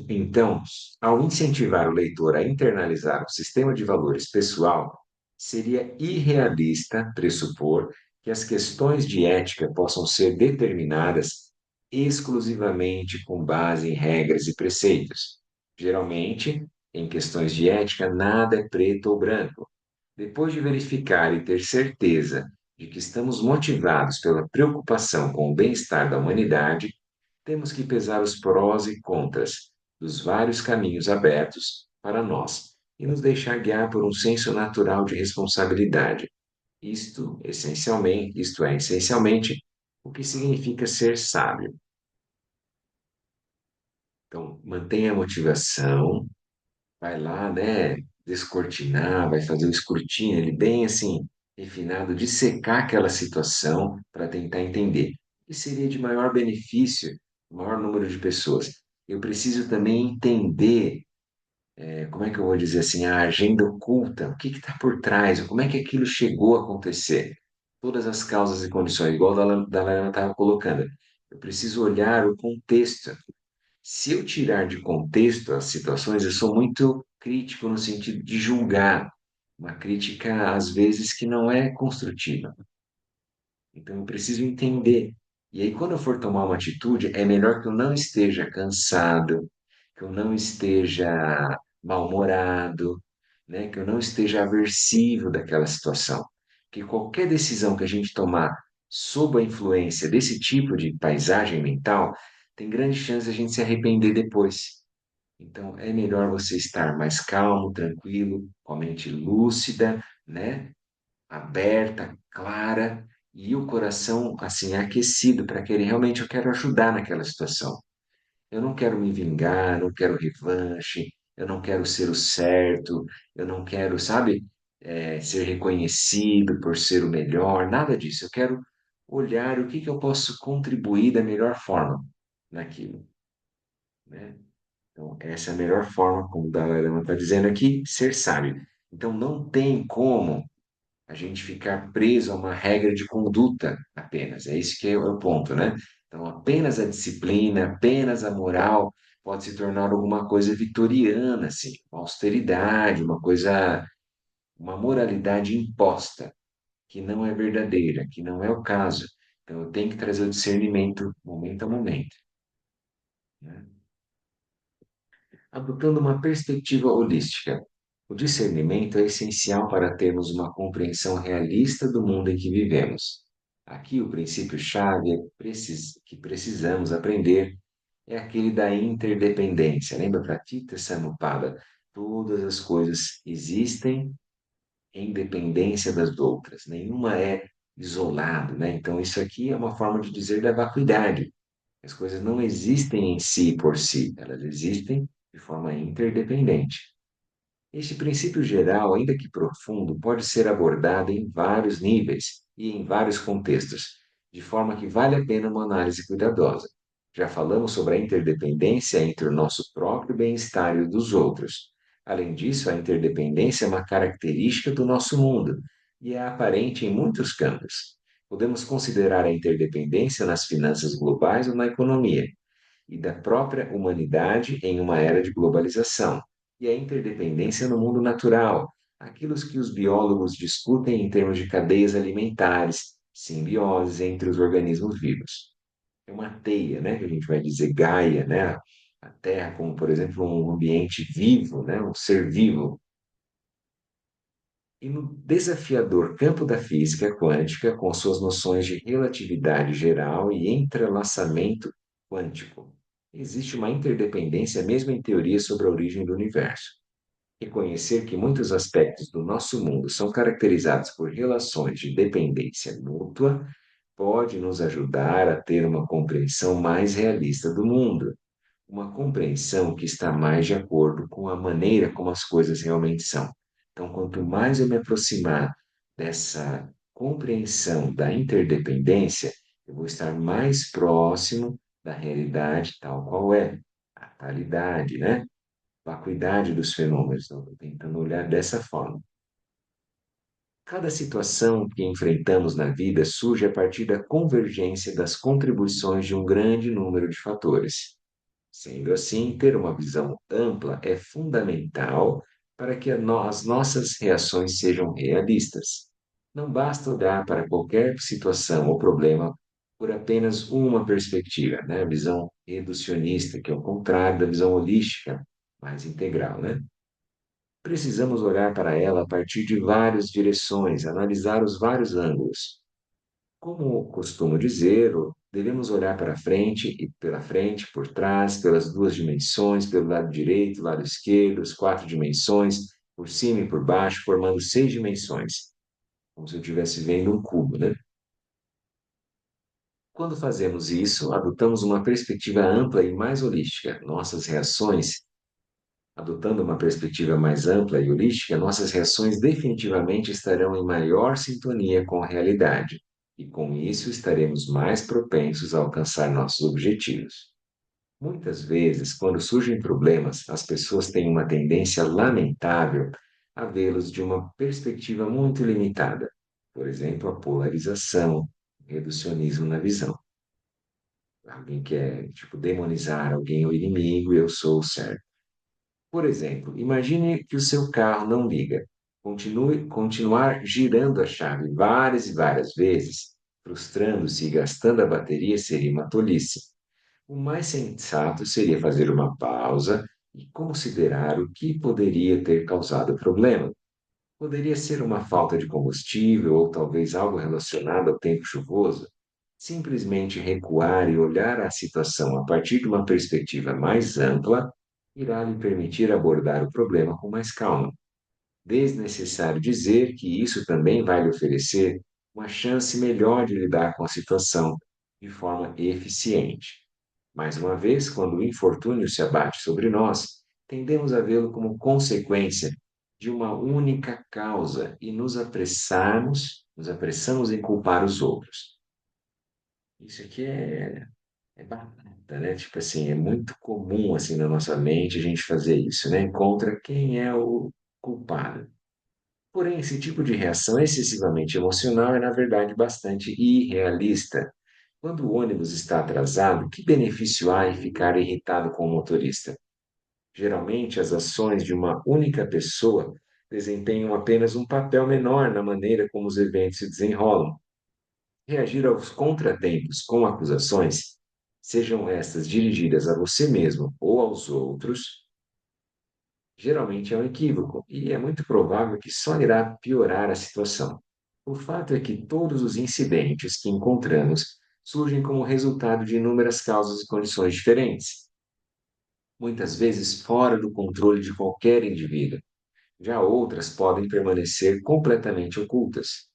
Então, ao incentivar o leitor a internalizar um sistema de valores pessoal, seria irrealista pressupor que as questões de ética possam ser determinadas exclusivamente com base em regras e preceitos. Geralmente, em questões de ética, nada é preto ou branco. Depois de verificar e ter certeza de que estamos motivados pela preocupação com o bem-estar da humanidade, temos que pesar os prós e contras dos vários caminhos abertos para nós e nos deixar guiar por um senso natural de responsabilidade. Isto é essencialmente o que significa ser sábio. Então, mantenha a motivação, vai lá, né, descortinar, vai fazer o escrutínio, ele bem assim, refinado, dissecar aquela situação para tentar entender. E seria de maior benefício, maior número de pessoas. Eu preciso também entender, como é que eu vou dizer assim, a agenda oculta, o que está por trás, como é que aquilo chegou a acontecer. Todas as causas e condições, igual a Dalana estava colocando. Eu preciso olhar o contexto. Se eu tirar de contexto as situações, eu sou muito crítico no sentido de julgar, uma crítica às vezes que não é construtiva. Então eu preciso entender. E aí, quando eu for tomar uma atitude, é melhor que eu não esteja cansado, que eu não esteja mal-humorado, né? Que eu não esteja aversivo daquela situação. Que qualquer decisão que a gente tomar sob a influência desse tipo de paisagem mental, tem grande chance de a gente se arrepender depois. Então, é melhor você estar mais calmo, tranquilo, com a mente lúcida, né? Aberta, clara e o coração assim aquecido para querer realmente eu quero ajudar naquela situação. Eu não quero me vingar, não quero revanche, eu não quero ser o certo, eu não quero, sabe, ser reconhecido por ser o melhor, nada disso. Eu quero olhar o que que eu posso contribuir da melhor forma naquilo, né? Então, essa é a melhor forma, como o Dalai Lama está dizendo aqui, ser sábio. Então, não tem como a gente ficar preso a uma regra de conduta apenas. É isso que é o ponto, né? Então, apenas a disciplina, apenas a moral pode se tornar alguma coisa vitoriana, assim, uma austeridade, uma coisa, uma moralidade imposta, que não é verdadeira, que não é o caso. Então, eu tenho que trazer o discernimento momento a momento, né? Adotando uma perspectiva holística, o discernimento é essencial para termos uma compreensão realista do mundo em que vivemos. Aqui, o princípio-chave que precisamos aprender é aquele da interdependência. Lembra, Pratitya Samuppada? Todas as coisas existem em dependência das outras, nenhuma é isolado, né? Então, isso aqui é uma forma de dizer da vacuidade. As coisas não existem em si por si, elas existem de forma interdependente. Este princípio geral, ainda que profundo, pode ser abordado em vários níveis e em vários contextos, de forma que vale a pena uma análise cuidadosa. Já falamos sobre a interdependência entre o nosso próprio bem-estar e o dos outros. Além disso, a interdependência é uma característica do nosso mundo e é aparente em muitos campos. Podemos considerar a interdependência nas finanças globais ou na economia, e da própria humanidade em uma era de globalização, e a interdependência no mundo natural, aquilo que os biólogos discutem em termos de cadeias alimentares, simbiose entre os organismos vivos. É uma teia, né, que a gente vai dizer Gaia, né? A Terra como, por exemplo, um ambiente vivo, né, um ser vivo. E no desafiador campo da física quântica, com suas noções de relatividade geral e entrelaçamento quântico, existe uma interdependência mesmo em teoria sobre a origem do universo. Reconhecer que muitos aspectos do nosso mundo são caracterizados por relações de dependência mútua pode nos ajudar a ter uma compreensão mais realista do mundo, uma compreensão que está mais de acordo com a maneira como as coisas realmente são. Então, quanto mais eu me aproximar dessa compreensão da interdependência, eu vou estar mais próximo da realidade tal qual é, a talidade, né? A vacuidade dos fenômenos. Então, estou tentando olhar dessa forma. Cada situação que enfrentamos na vida surge a partir da convergência das contribuições de um grande número de fatores. Sendo assim, ter uma visão ampla é fundamental para que as nossas reações sejam realistas. Não basta olhar para qualquer situação ou problema por apenas uma perspectiva, né? A visão reducionista, que é o contrário da visão holística, mais integral, né? Precisamos olhar para ela a partir de várias direções, analisar os vários ângulos. Como costumo dizer, devemos olhar para frente e pela frente, por trás, pelas duas dimensões, pelo lado direito, lado esquerdo, as quatro dimensões, por cima e por baixo, formando seis dimensões, como se eu estivesse vendo um cubo, né? Quando fazemos isso, adotamos uma perspectiva ampla e mais holística. Nossas reações, adotando uma perspectiva mais ampla e holística, nossas reações definitivamente estarão em maior sintonia com a realidade, e com isso estaremos mais propensos a alcançar nossos objetivos. Muitas vezes, quando surgem problemas, as pessoas têm uma tendência lamentável a vê-los de uma perspectiva muito limitada. Por exemplo, a polarização, o reducionismo na visão. Alguém quer, tipo, demonizar alguém, o inimigo, eu sou o certo. Por exemplo, imagine que o seu carro não liga. Continuar girando a chave várias e várias vezes, frustrando-se e gastando a bateria seria uma tolice. O mais sensato seria fazer uma pausa e considerar o que poderia ter causado o problema. Poderia ser uma falta de combustível ou talvez algo relacionado ao tempo chuvoso. Simplesmente recuar e olhar a situação a partir de uma perspectiva mais ampla irá lhe permitir abordar o problema com mais calma. Desnecessário dizer que isso também vai lhe oferecer uma chance melhor de lidar com a situação de forma eficiente. Mais uma vez, quando o infortúnio se abate sobre nós, tendemos a vê-lo como consequência de uma única causa e nos apressamos em culpar os outros. Isso aqui é batata, né? Tipo assim, é muito comum assim na nossa mente a gente fazer isso, né? Contra quem é o culpado. Porém, esse tipo de reação excessivamente emocional é, na verdade, bastante irrealista. Quando o ônibus está atrasado, que benefício há em ficar irritado com o motorista? Geralmente, as ações de uma única pessoa desempenham apenas um papel menor na maneira como os eventos se desenrolam. Reagir aos contratempos com acusações, sejam estas dirigidas a você mesmo ou aos outros, geralmente é um equívoco e é muito provável que só irá piorar a situação. O fato é que todos os incidentes que encontramos surgem como resultado de inúmeras causas e condições diferentes, muitas vezes fora do controle de qualquer indivíduo. Já outras podem permanecer completamente ocultas.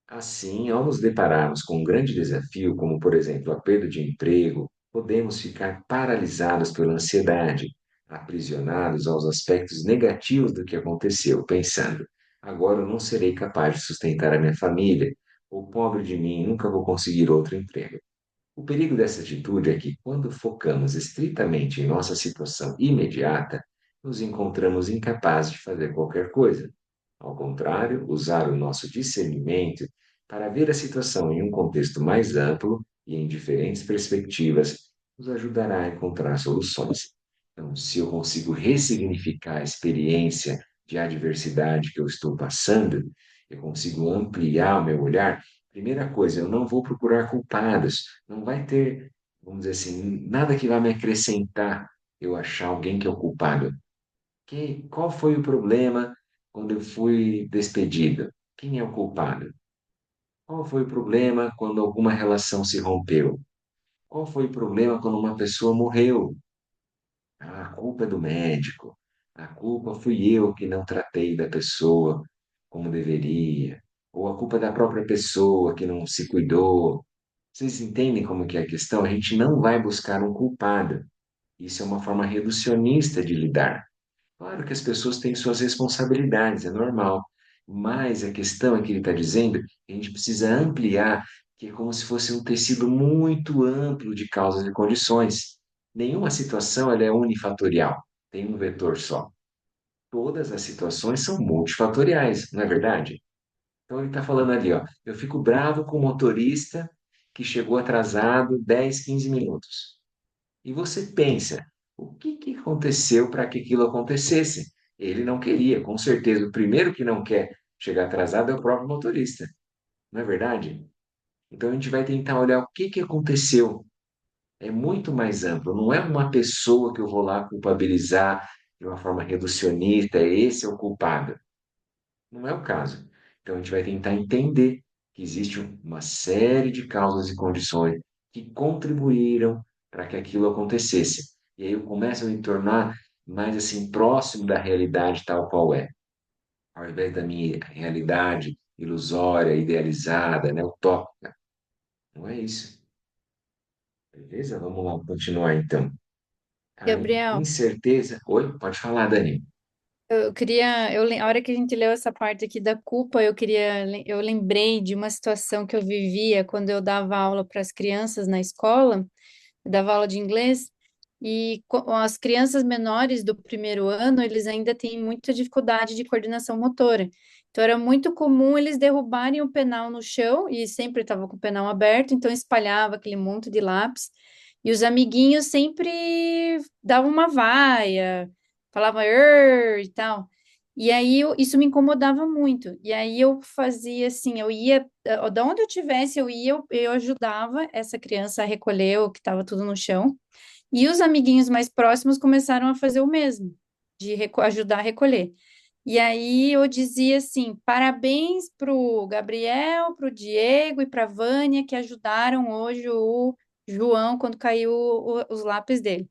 Assim, ao nos depararmos com um grande desafio, como por exemplo a perda de emprego, podemos ficar paralisados pela ansiedade, aprisionados aos aspectos negativos do que aconteceu, pensando: agora eu não serei capaz de sustentar a minha família, ou pobre de mim, nunca vou conseguir outro emprego. O perigo dessa atitude é que, quando focamos estritamente em nossa situação imediata, nos encontramos incapazes de fazer qualquer coisa. Ao contrário, usar o nosso discernimento para ver a situação em um contexto mais amplo e em diferentes perspectivas, nos ajudará a encontrar soluções. Então, se eu consigo ressignificar a experiência de adversidade que eu estou passando, eu consigo ampliar o meu olhar. Primeira coisa, eu não vou procurar culpados, não vai ter, vamos dizer assim, nada que vá me acrescentar eu achar alguém que é o culpado. Qual foi o problema quando eu fui despedido? Quem é o culpado? Qual foi o problema quando alguma relação se rompeu? Qual foi o problema quando uma pessoa morreu? Ah, a culpa é do médico. A culpa fui eu que não tratei da pessoa como deveria. Ou a culpa é da própria pessoa que não se cuidou. Vocês entendem como que é a questão? A gente não vai buscar um culpado. Isso é uma forma reducionista de lidar. Claro que as pessoas têm suas responsabilidades, é normal. Mas a questão é que ele está dizendo que a gente precisa ampliar, que é como se fosse um tecido muito amplo de causas e condições. Nenhuma situação ela é unifatorial, tem um vetor só. Todas as situações são multifatoriais, não é verdade? Então ele está falando ali, ó, eu fico bravo com o motorista que chegou atrasado 10, 15 minutos. E você pensa, o que que aconteceu para que aquilo acontecesse? Ele não queria, com certeza. O primeiro que não quer chegar atrasado é o próprio motorista, não é verdade? Então a gente vai tentar olhar o que que aconteceu. É muito mais amplo, não é uma pessoa que eu vou lá culpabilizar de uma forma reducionista, esse é o culpado. Não é o caso. Então, a gente vai tentar entender que existe uma série de causas e condições que contribuíram para que aquilo acontecesse. E aí eu começo a me tornar mais assim próximo da realidade tal qual é, ao invés da minha realidade ilusória, idealizada, né, utópica. Não é isso. Beleza? Vamos lá continuar então. A Gabriel, incerteza. Oi, pode falar, Dani. eu queria, a hora que a gente leu essa parte aqui da culpa, eu lembrei de uma situação que eu vivia quando eu dava aula para as crianças na escola, eu dava aula de inglês, e as crianças menores do primeiro ano, eles ainda têm muita dificuldade de coordenação motora. Então, era muito comum eles derrubarem o penal no chão, e sempre estava com o penal aberto, então espalhava aquele monte de lápis, e os amiguinhos sempre davam uma vaia, falavam e tal. E aí isso me incomodava muito. E aí eu fazia assim, eu ia, da onde eu tivesse, eu ajudava essa criança a recolher o que estava tudo no chão. E os amiguinhos mais próximos começaram a fazer o mesmo, de ajudar a recolher. E aí eu dizia assim: parabéns para o Gabriel, para o Diego e para a Vânia que ajudaram hoje o João quando caiu os lápis dele.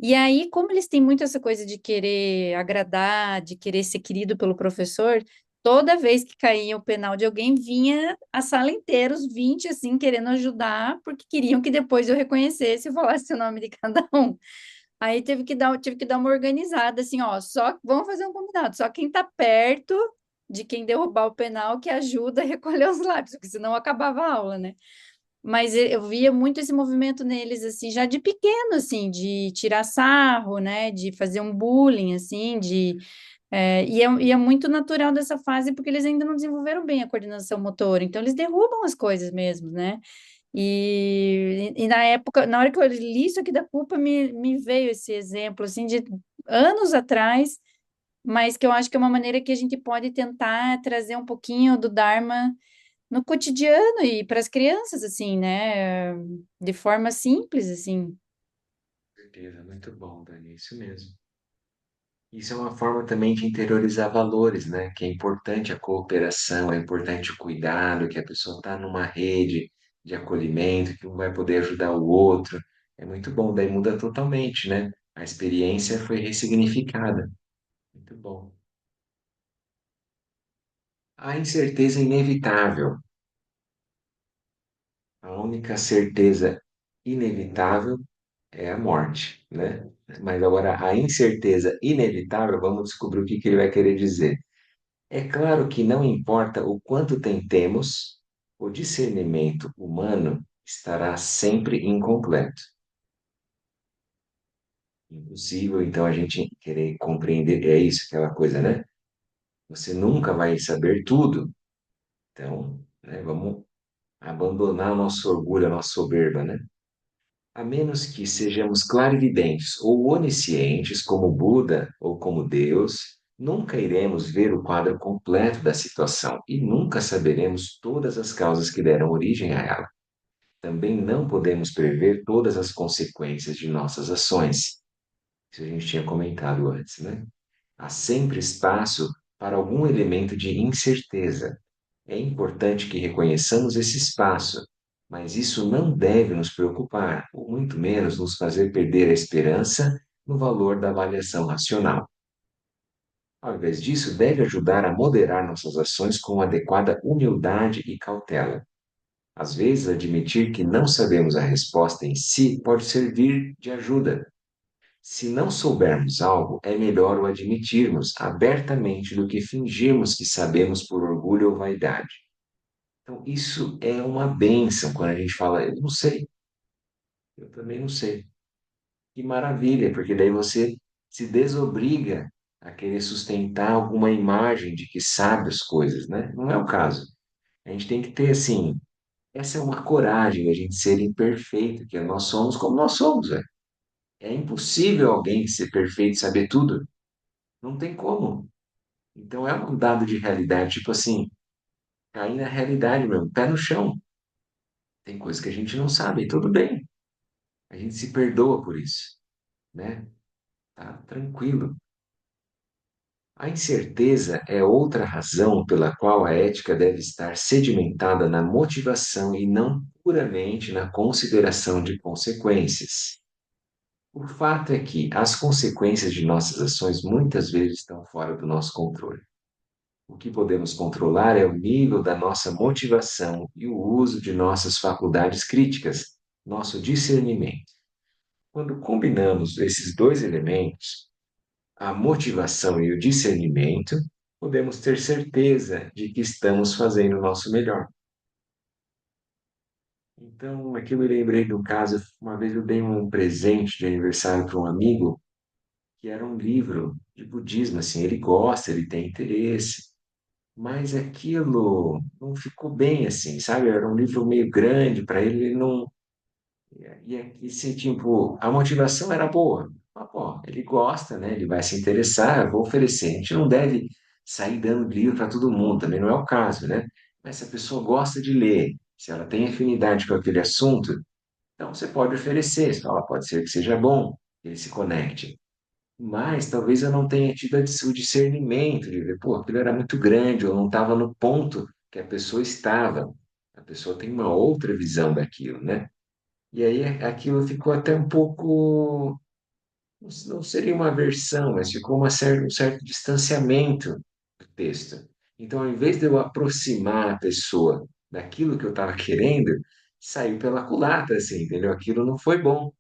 E aí, como eles têm muito essa coisa de querer agradar, de querer ser querido pelo professor, toda vez que caía o penal de alguém, vinha a sala inteira, os 20 assim, querendo ajudar, porque queriam que depois eu reconhecesse e falasse o nome de cada um. Aí tive que dar uma organizada, assim, ó, só vamos fazer um combinado, só quem tá perto de quem derrubar o penal que ajuda a recolher os lápis, porque senão acabava a aula, né? Mas eu via muito esse movimento neles, assim, já de pequeno, assim, de tirar sarro, né, de fazer um bullying, assim, e é muito natural dessa fase, porque eles ainda não desenvolveram bem a coordenação motora, então eles derrubam as coisas mesmo, né, e na época, na hora que eu li isso aqui da culpa, me veio esse exemplo, assim, de anos atrás, mas que eu acho que é uma maneira que a gente pode tentar trazer um pouquinho do Dharma no cotidiano e para as crianças, assim, né? De forma simples, assim. Com certeza, muito bom, Dani, isso mesmo. Isso é uma forma também de interiorizar valores, né? Que é importante a cooperação, é importante o cuidado, que a pessoa está numa rede de acolhimento, que um vai poder ajudar o outro. É muito bom, daí muda totalmente, né? A experiência foi ressignificada. Muito bom. A incerteza é inevitável. A única certeza inevitável é a morte, né? Mas agora, a incerteza inevitável, vamos descobrir o que que ele vai querer dizer. É claro que não importa o quanto tentemos, o discernimento humano estará sempre incompleto. Impossível, então, a gente querer compreender, é isso, aquela coisa, né? Você nunca vai saber tudo. Então, né? Vamos abandonar o nosso orgulho, a nossa soberba, né? A menos que sejamos clarividentes ou oniscientes, como Buda ou como Deus, nunca iremos ver o quadro completo da situação e nunca saberemos todas as causas que deram origem a ela. Também não podemos prever todas as consequências de nossas ações. Isso a gente tinha comentado antes, né? Há sempre espaço para algum elemento de incerteza. É importante que reconheçamos esse espaço, mas isso não deve nos preocupar, ou muito menos nos fazer perder a esperança no valor da avaliação racional. Ao invés disso, deve ajudar a moderar nossas ações com adequada humildade e cautela. Às vezes, admitir que não sabemos a resposta em si pode servir de ajuda. Se não soubermos algo, é melhor o admitirmos abertamente do que fingirmos que sabemos por orgulho ou vaidade. Então, isso é uma bênção quando a gente fala, eu não sei, eu também não sei. Que maravilha, porque daí você se desobriga a querer sustentar alguma imagem de que sabe as coisas, né? Não é o caso. A gente tem que ter, assim, essa é uma coragem, a gente ser imperfeito, que nós somos como nós somos, velho. É impossível alguém ser perfeito e saber tudo. Não tem como. Então é um dado de realidade, tipo assim, cair na realidade mesmo, pé no chão. Tem coisas que a gente não sabe, e tudo bem. A gente se perdoa por isso, né? Tá tranquilo. A incerteza é outra razão pela qual a ética deve estar sedimentada na motivação e não puramente na consideração de consequências. O fato é que as consequências de nossas ações muitas vezes estão fora do nosso controle. O que podemos controlar é o nível da nossa motivação e o uso de nossas faculdades críticas, nosso discernimento. Quando combinamos esses dois elementos, a motivação e o discernimento, podemos ter certeza de que estamos fazendo o nosso melhor. Então, aqui eu me lembrei de um caso, uma vez eu dei um presente de aniversário para um amigo, que era um livro de budismo, assim, ele gosta, ele tem interesse, mas aquilo não ficou bem assim, sabe? Era um livro meio grande para ele, ele não. E assim, tipo, a motivação era boa. Mas, pô, ele gosta, né? Ele vai se interessar, eu vou oferecer. A gente não deve sair dando livro para todo mundo, também não é o caso, né? Mas se a pessoa gosta de ler, se ela tem afinidade com aquele assunto, então você pode oferecer. Você fala, pode ser que seja bom, que ele se conecte. Mas talvez eu não tenha tido o discernimento de ver, pô, aquilo era muito grande, eu não estava no ponto que a pessoa estava. A pessoa tem uma outra visão daquilo, né? E aí aquilo ficou até um pouco, não seria uma aversão, mas ficou um certo distanciamento do texto. Então, ao invés de eu aproximar a pessoa daquilo que eu estava querendo, saiu pela culatra, assim, entendeu? Aquilo não foi bom,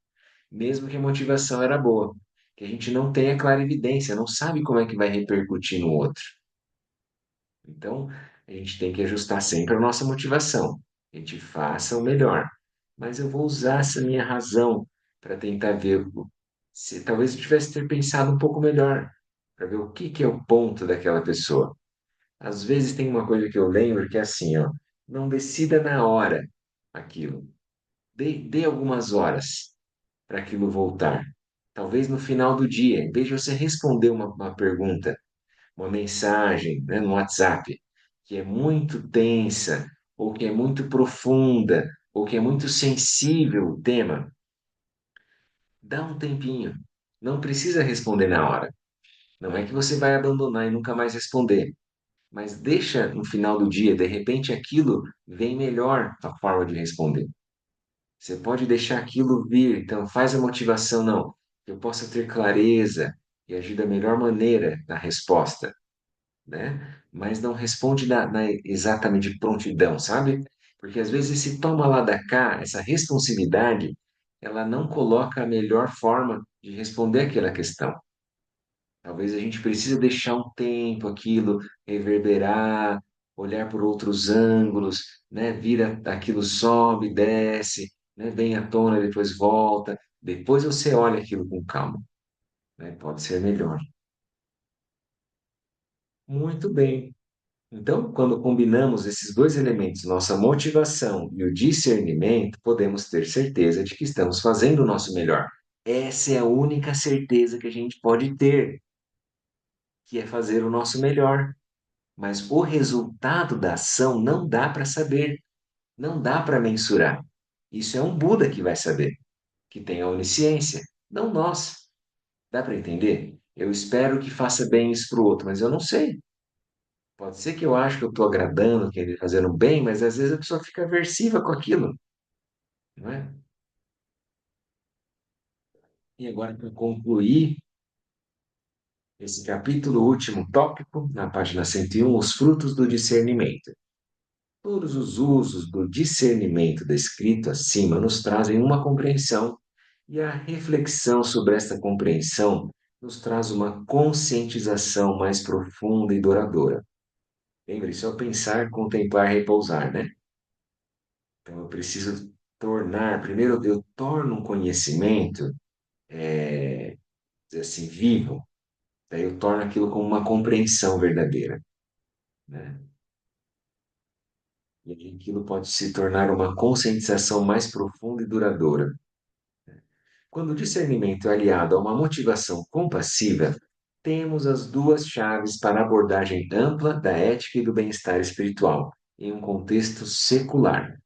mesmo que a motivação era boa. Que a gente não tem a clarividência, não sabe como é que vai repercutir no outro. Então, a gente tem que ajustar sempre a nossa motivação. A gente faça o melhor. Mas eu vou usar essa minha razão para tentar ver se talvez eu tivesse ter pensado um pouco melhor, para ver o que que é o ponto daquela pessoa. Às vezes tem uma coisa que eu lembro que é assim, ó, não decida na hora aquilo. Dê algumas horas para aquilo voltar. Talvez no final do dia, em vez de você responder uma pergunta, uma mensagem, né, no WhatsApp, que é muito tensa, ou que é muito profunda, ou que é muito sensível o tema, dá um tempinho. Não precisa responder na hora. Não é que você vai abandonar e nunca mais responder, mas deixa no final do dia, de repente aquilo vem melhor a forma de responder. Você pode deixar aquilo vir, então faz a motivação, não. Eu possa ter clareza e agir da melhor maneira na resposta, né? Mas não responde exatamente de prontidão, sabe? Porque às vezes esse toma lá da cá, essa responsividade, ela não coloca a melhor forma de responder aquela questão. Talvez a gente precise deixar um tempo aquilo reverberar, olhar por outros ângulos, né? Vira aquilo sobe, desce, né? Vem à tona, depois volta. Depois você olha aquilo com calma, né? Pode ser melhor. Muito bem. Então, quando combinamos esses dois elementos, nossa motivação e o discernimento, podemos ter certeza de que estamos fazendo o nosso melhor. Essa é a única certeza que a gente pode ter, que é fazer o nosso melhor. Mas o resultado da ação não dá para saber, não dá para mensurar. Isso é um Buda que vai saber, que tem a onisciência, não nós. Dá para entender? Eu espero que faça bem isso para o outro, mas eu não sei. Pode ser que eu acho que eu estou agradando, que ele fazendo bem, mas às vezes a pessoa fica aversiva com aquilo, não é? E agora, para concluir esse capítulo, último tópico, na página 101, os frutos do discernimento. Todos os usos do discernimento descrito acima nos trazem uma compreensão, e a reflexão sobre esta compreensão nos traz uma conscientização mais profunda e duradoura. Lembre-se, ao pensar, contemplar, repousar, né? Então, eu preciso tornar, primeiro eu torno um conhecimento, assim, vivo, daí eu torno aquilo como uma compreensão verdadeira, né? E aí aquilo pode se tornar uma conscientização mais profunda e duradoura. Quando o discernimento é aliado a uma motivação compassiva, temos as duas chaves para a abordagem ampla da ética e do bem-estar espiritual, em um contexto secular.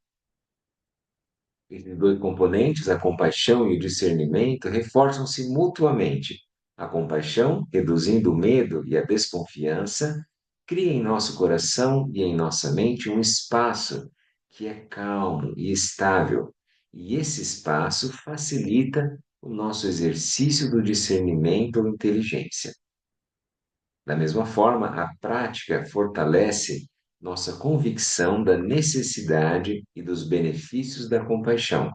Esses dois componentes, a compaixão e o discernimento, reforçam-se mutuamente. A compaixão, reduzindo o medo e a desconfiança, cria em nosso coração e em nossa mente um espaço que é calmo e estável, e esse espaço facilita o nosso exercício do discernimento ou inteligência. Da mesma forma, a prática fortalece nossa convicção da necessidade e dos benefícios da compaixão.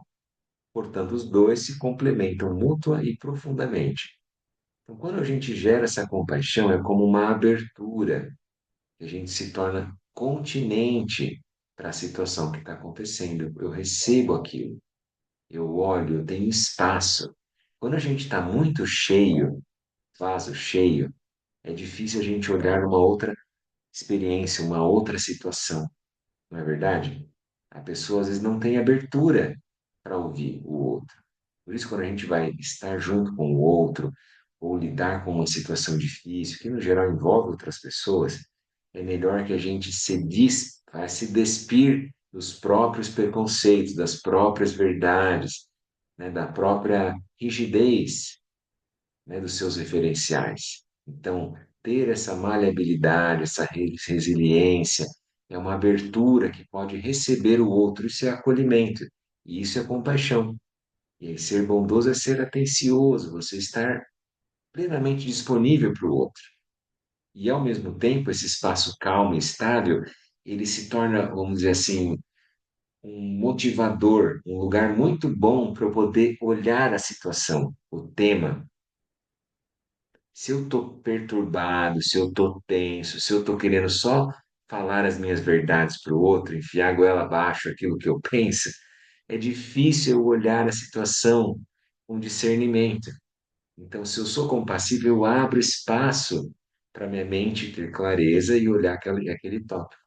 Portanto, os dois se complementam mútua e profundamente. Então, quando a gente gera essa compaixão, é como uma abertura, que a gente se torna continente para a situação que está acontecendo. Eu recebo aquilo, eu olho, eu tenho espaço. Quando a gente está muito cheio, vaso cheio, é difícil a gente olhar uma outra experiência, uma outra situação, não é verdade? A pessoa às vezes não tem abertura para ouvir o outro. Por isso, quando a gente vai estar junto com o outro, ou lidar com uma situação difícil, que no geral envolve outras pessoas, é melhor que a gente vai se despir dos próprios preconceitos, das próprias verdades, né, da própria rigidez, né, dos seus referenciais. Então, ter essa maleabilidade, essa resiliência, é uma abertura que pode receber o outro, isso é acolhimento, e isso é compaixão. E aí, ser bondoso é ser atencioso, você estar plenamente disponível para o outro. E, ao mesmo tempo, esse espaço calmo e estável, ele se torna, vamos dizer assim, um motivador, um lugar muito bom para eu poder olhar a situação, o tema. Se eu estou perturbado, se eu estou tenso, se eu estou querendo só falar as minhas verdades para o outro, enfiar a goela abaixo aquilo que eu penso, é difícil eu olhar a situação com discernimento. Então, se eu sou compassivo, eu abro espaço para minha mente ter clareza e olhar aquele tópico.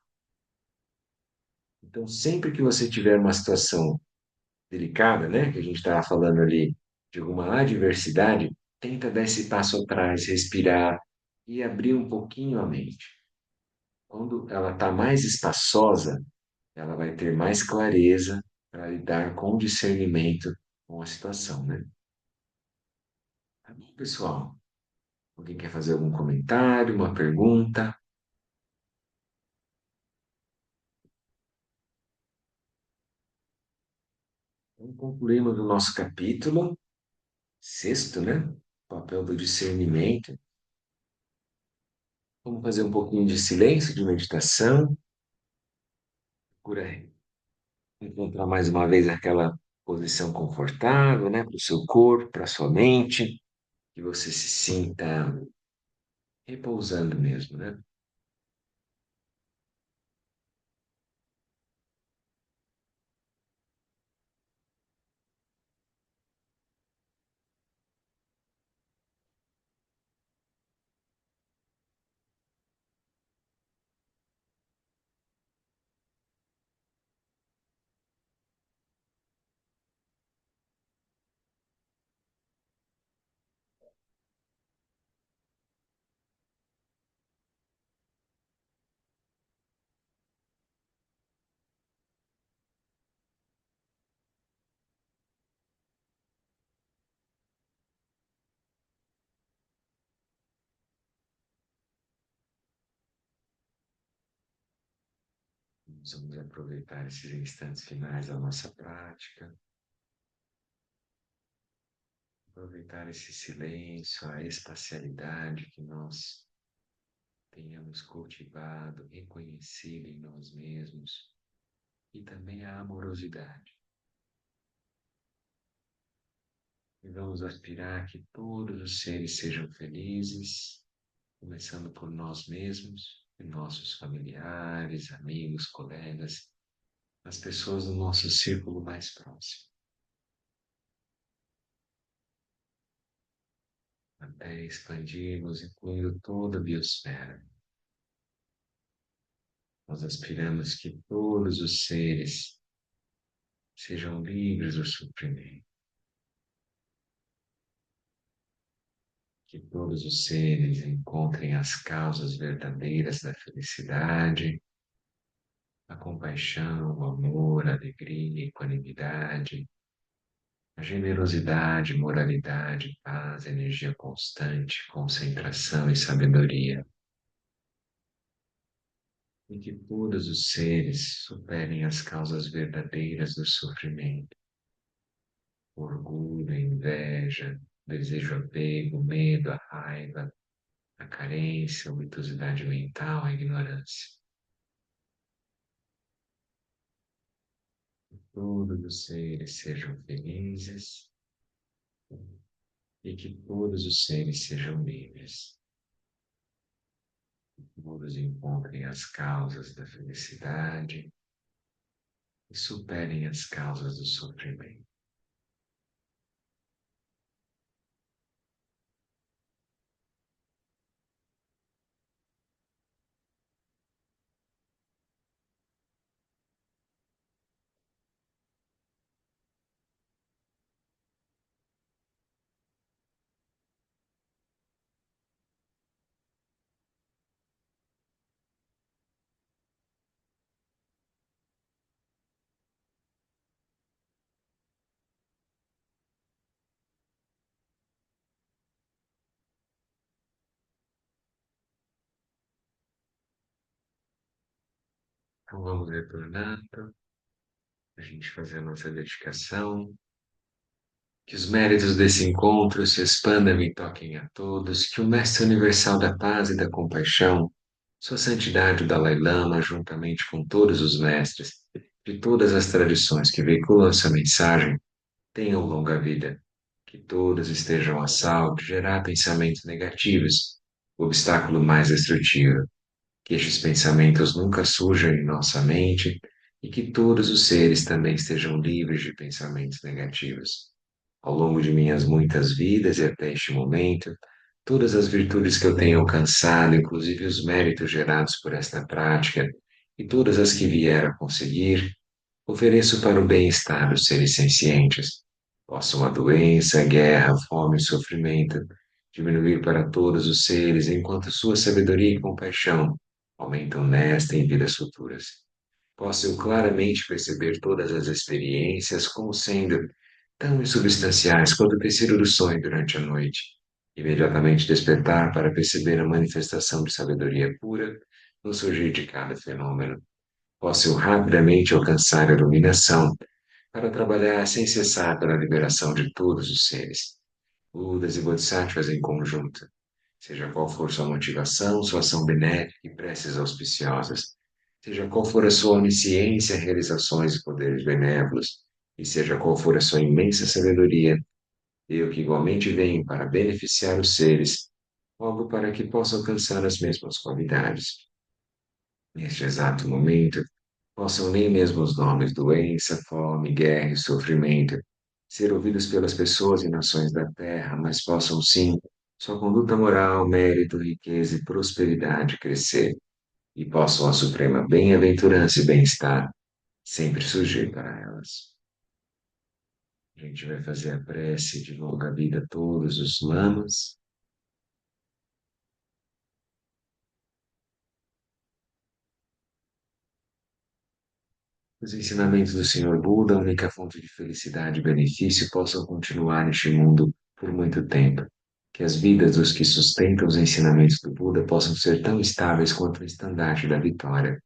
Então, sempre que você tiver uma situação delicada, né, que a gente estava falando ali de alguma adversidade, tenta dar esse passo atrás, respirar e abrir um pouquinho a mente. Quando ela está mais espaçosa, ela vai ter mais clareza para lidar com discernimento com a situação, né? Tá bom, pessoal? Alguém quer fazer algum comentário, uma pergunta? Então, concluímos o nosso capítulo sexto, né? O papel do discernimento. Vamos fazer um pouquinho de silêncio, de meditação. Procura encontrar mais uma vez aquela posição confortável, né? Para o seu corpo, para a sua mente, que você se sinta repousando mesmo, né? Vamos aproveitar esses instantes finais da nossa prática, aproveitar esse silêncio, a espacialidade que nós tenhamos cultivado, reconhecido em nós mesmos e também a amorosidade. E vamos aspirar que todos os seres sejam felizes, começando por nós mesmos, e nossos familiares, amigos, colegas, as pessoas do nosso círculo mais próximo, até expandirmos, incluindo toda a biosfera. Nós aspiramos que todos os seres sejam livres do sofrimento, que todos os seres encontrem as causas verdadeiras da felicidade, a compaixão, o amor, a alegria, a equanimidade, a generosidade, moralidade, paz, energia constante, concentração e sabedoria. E que todos os seres superem as causas verdadeiras do sofrimento, o orgulho, a inveja, o desejo, apego, o medo, a raiva, a carência, a obtusidade mental, a ignorância. Todos os seres sejam felizes e que todos os seres sejam livres. Todos encontrem as causas da felicidade e superem as causas do sofrimento. Então vamos retornando, a gente fazer a nossa dedicação. Que os méritos desse encontro se expandam e toquem a todos, que o Mestre Universal da Paz e da Compaixão, Sua Santidade o Dalai Lama, juntamente com todos os mestres de todas as tradições que veiculam essa mensagem, tenham longa vida. Que todos estejam a salvo de gerar pensamentos negativos, o obstáculo mais destrutivo. Que estes pensamentos nunca surjam em nossa mente e que todos os seres também estejam livres de pensamentos negativos. Ao longo de minhas muitas vidas e até este momento, todas as virtudes que eu tenho alcançado, inclusive os méritos gerados por esta prática, e todas as que vier a conseguir, ofereço para o bem-estar dos seres sencientes. Possam a doença, a guerra, a fome e o sofrimento diminuir para todos os seres, enquanto sua sabedoria e compaixão aumentam nesta e em vidas futuras. Posso eu claramente perceber todas as experiências como sendo tão insubstanciais quanto o tecido do sonho durante a noite. Imediatamente despertar para perceber a manifestação de sabedoria pura no surgir de cada fenômeno. Posso eu rapidamente alcançar a iluminação para trabalhar sem cessar pela liberação de todos os seres, Budas e Bodhisattvas em conjunto, seja qual for sua motivação, sua ação benéfica e preces auspiciosas, seja qual for a sua onisciência, realizações e poderes benévolos, e seja qual for a sua imensa sabedoria, eu que igualmente venho para beneficiar os seres, rogo para que possa alcançar as mesmas qualidades. Neste exato momento, possam nem mesmo os nomes doença, fome, guerra e sofrimento ser ouvidos pelas pessoas e nações da terra, mas possam sim sua conduta moral, mérito, riqueza e prosperidade crescer, e possam a suprema bem-aventurança e bem-estar sempre surgir para elas. A gente vai fazer a prece de longa vida a todos os lamas. Os ensinamentos do Senhor Buda, a única fonte de felicidade e benefício, possam continuar neste mundo por muito tempo. Que as vidas dos que sustentam os ensinamentos do Buda possam ser tão estáveis quanto o estandarte da vitória.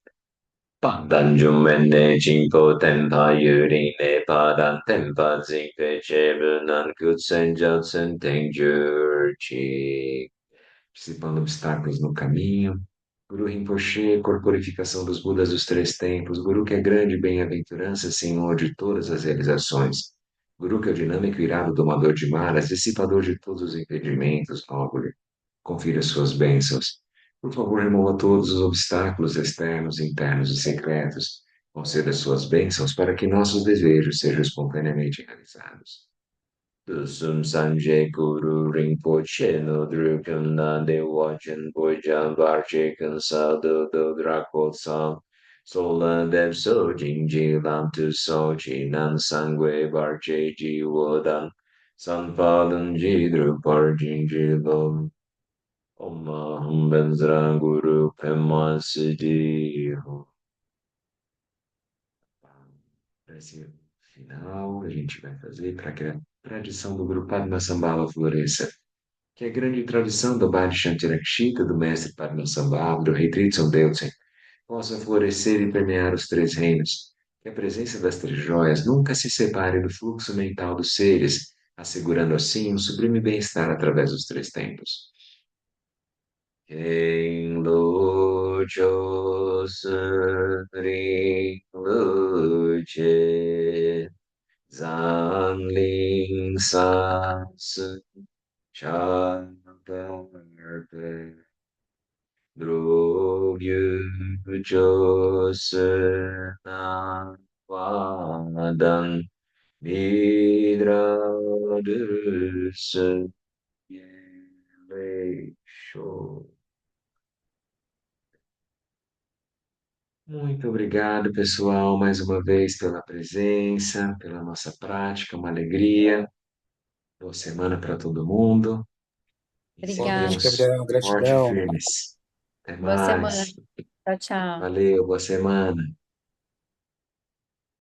Padanjum mende jimpo tenpa yuri ne padan tenpa zingpe chebunan kutsen jatsen tenjur chi. Dissipando obstáculos no caminho. Guru Rinpoche, corporificação dos Budas dos Três Tempos. Guru que é grande bem-aventurança, Senhor de todas as realizações. Guru que é o dinâmico irado domador de maras, dissipador de todos os impedimentos, nobre. Confira suas bênçãos. Por favor, remova todos os obstáculos externos, internos e secretos. Conceda suas bênçãos para que nossos desejos sejam espontaneamente realizados. Tusum Sanje Guru Rinpoche no Drukam Nande Wajan Bojan Barche Kansado do Drakotsa Sola Dev So Jinji Lam Tu So Chinan Sangwe Barche Jiwodan Sanpadan Jidru Parjinji Lom Om Aham Benzra Guru Pema Siddhi. Prece final, a gente vai fazer para que a tradição do Guru Padmasambhava floresça. Que a grande tradição do Bhakti Shantirakshita, do mestre Padmasambhava, do rei Tritson Deutsen, possa florescer e permear os três reinos. Que a presença das três joias nunca se separe do fluxo mental dos seres, assegurando assim um sublime bem-estar através dos três tempos. King Lucho Sri Luce Zanling Sas Chantarpe Drogyu Josena Vadan Vidra Dursa Yeleixo. Muito obrigado, pessoal, mais uma vez pela presença, pela nossa prática, uma alegria. Boa semana para todo mundo e Boa noite, Obrigada. seguimos Gabriel. forte e Gratidão. firmes. Até Boa semana. mais. Tchau, tchau. Valeu, boa semana.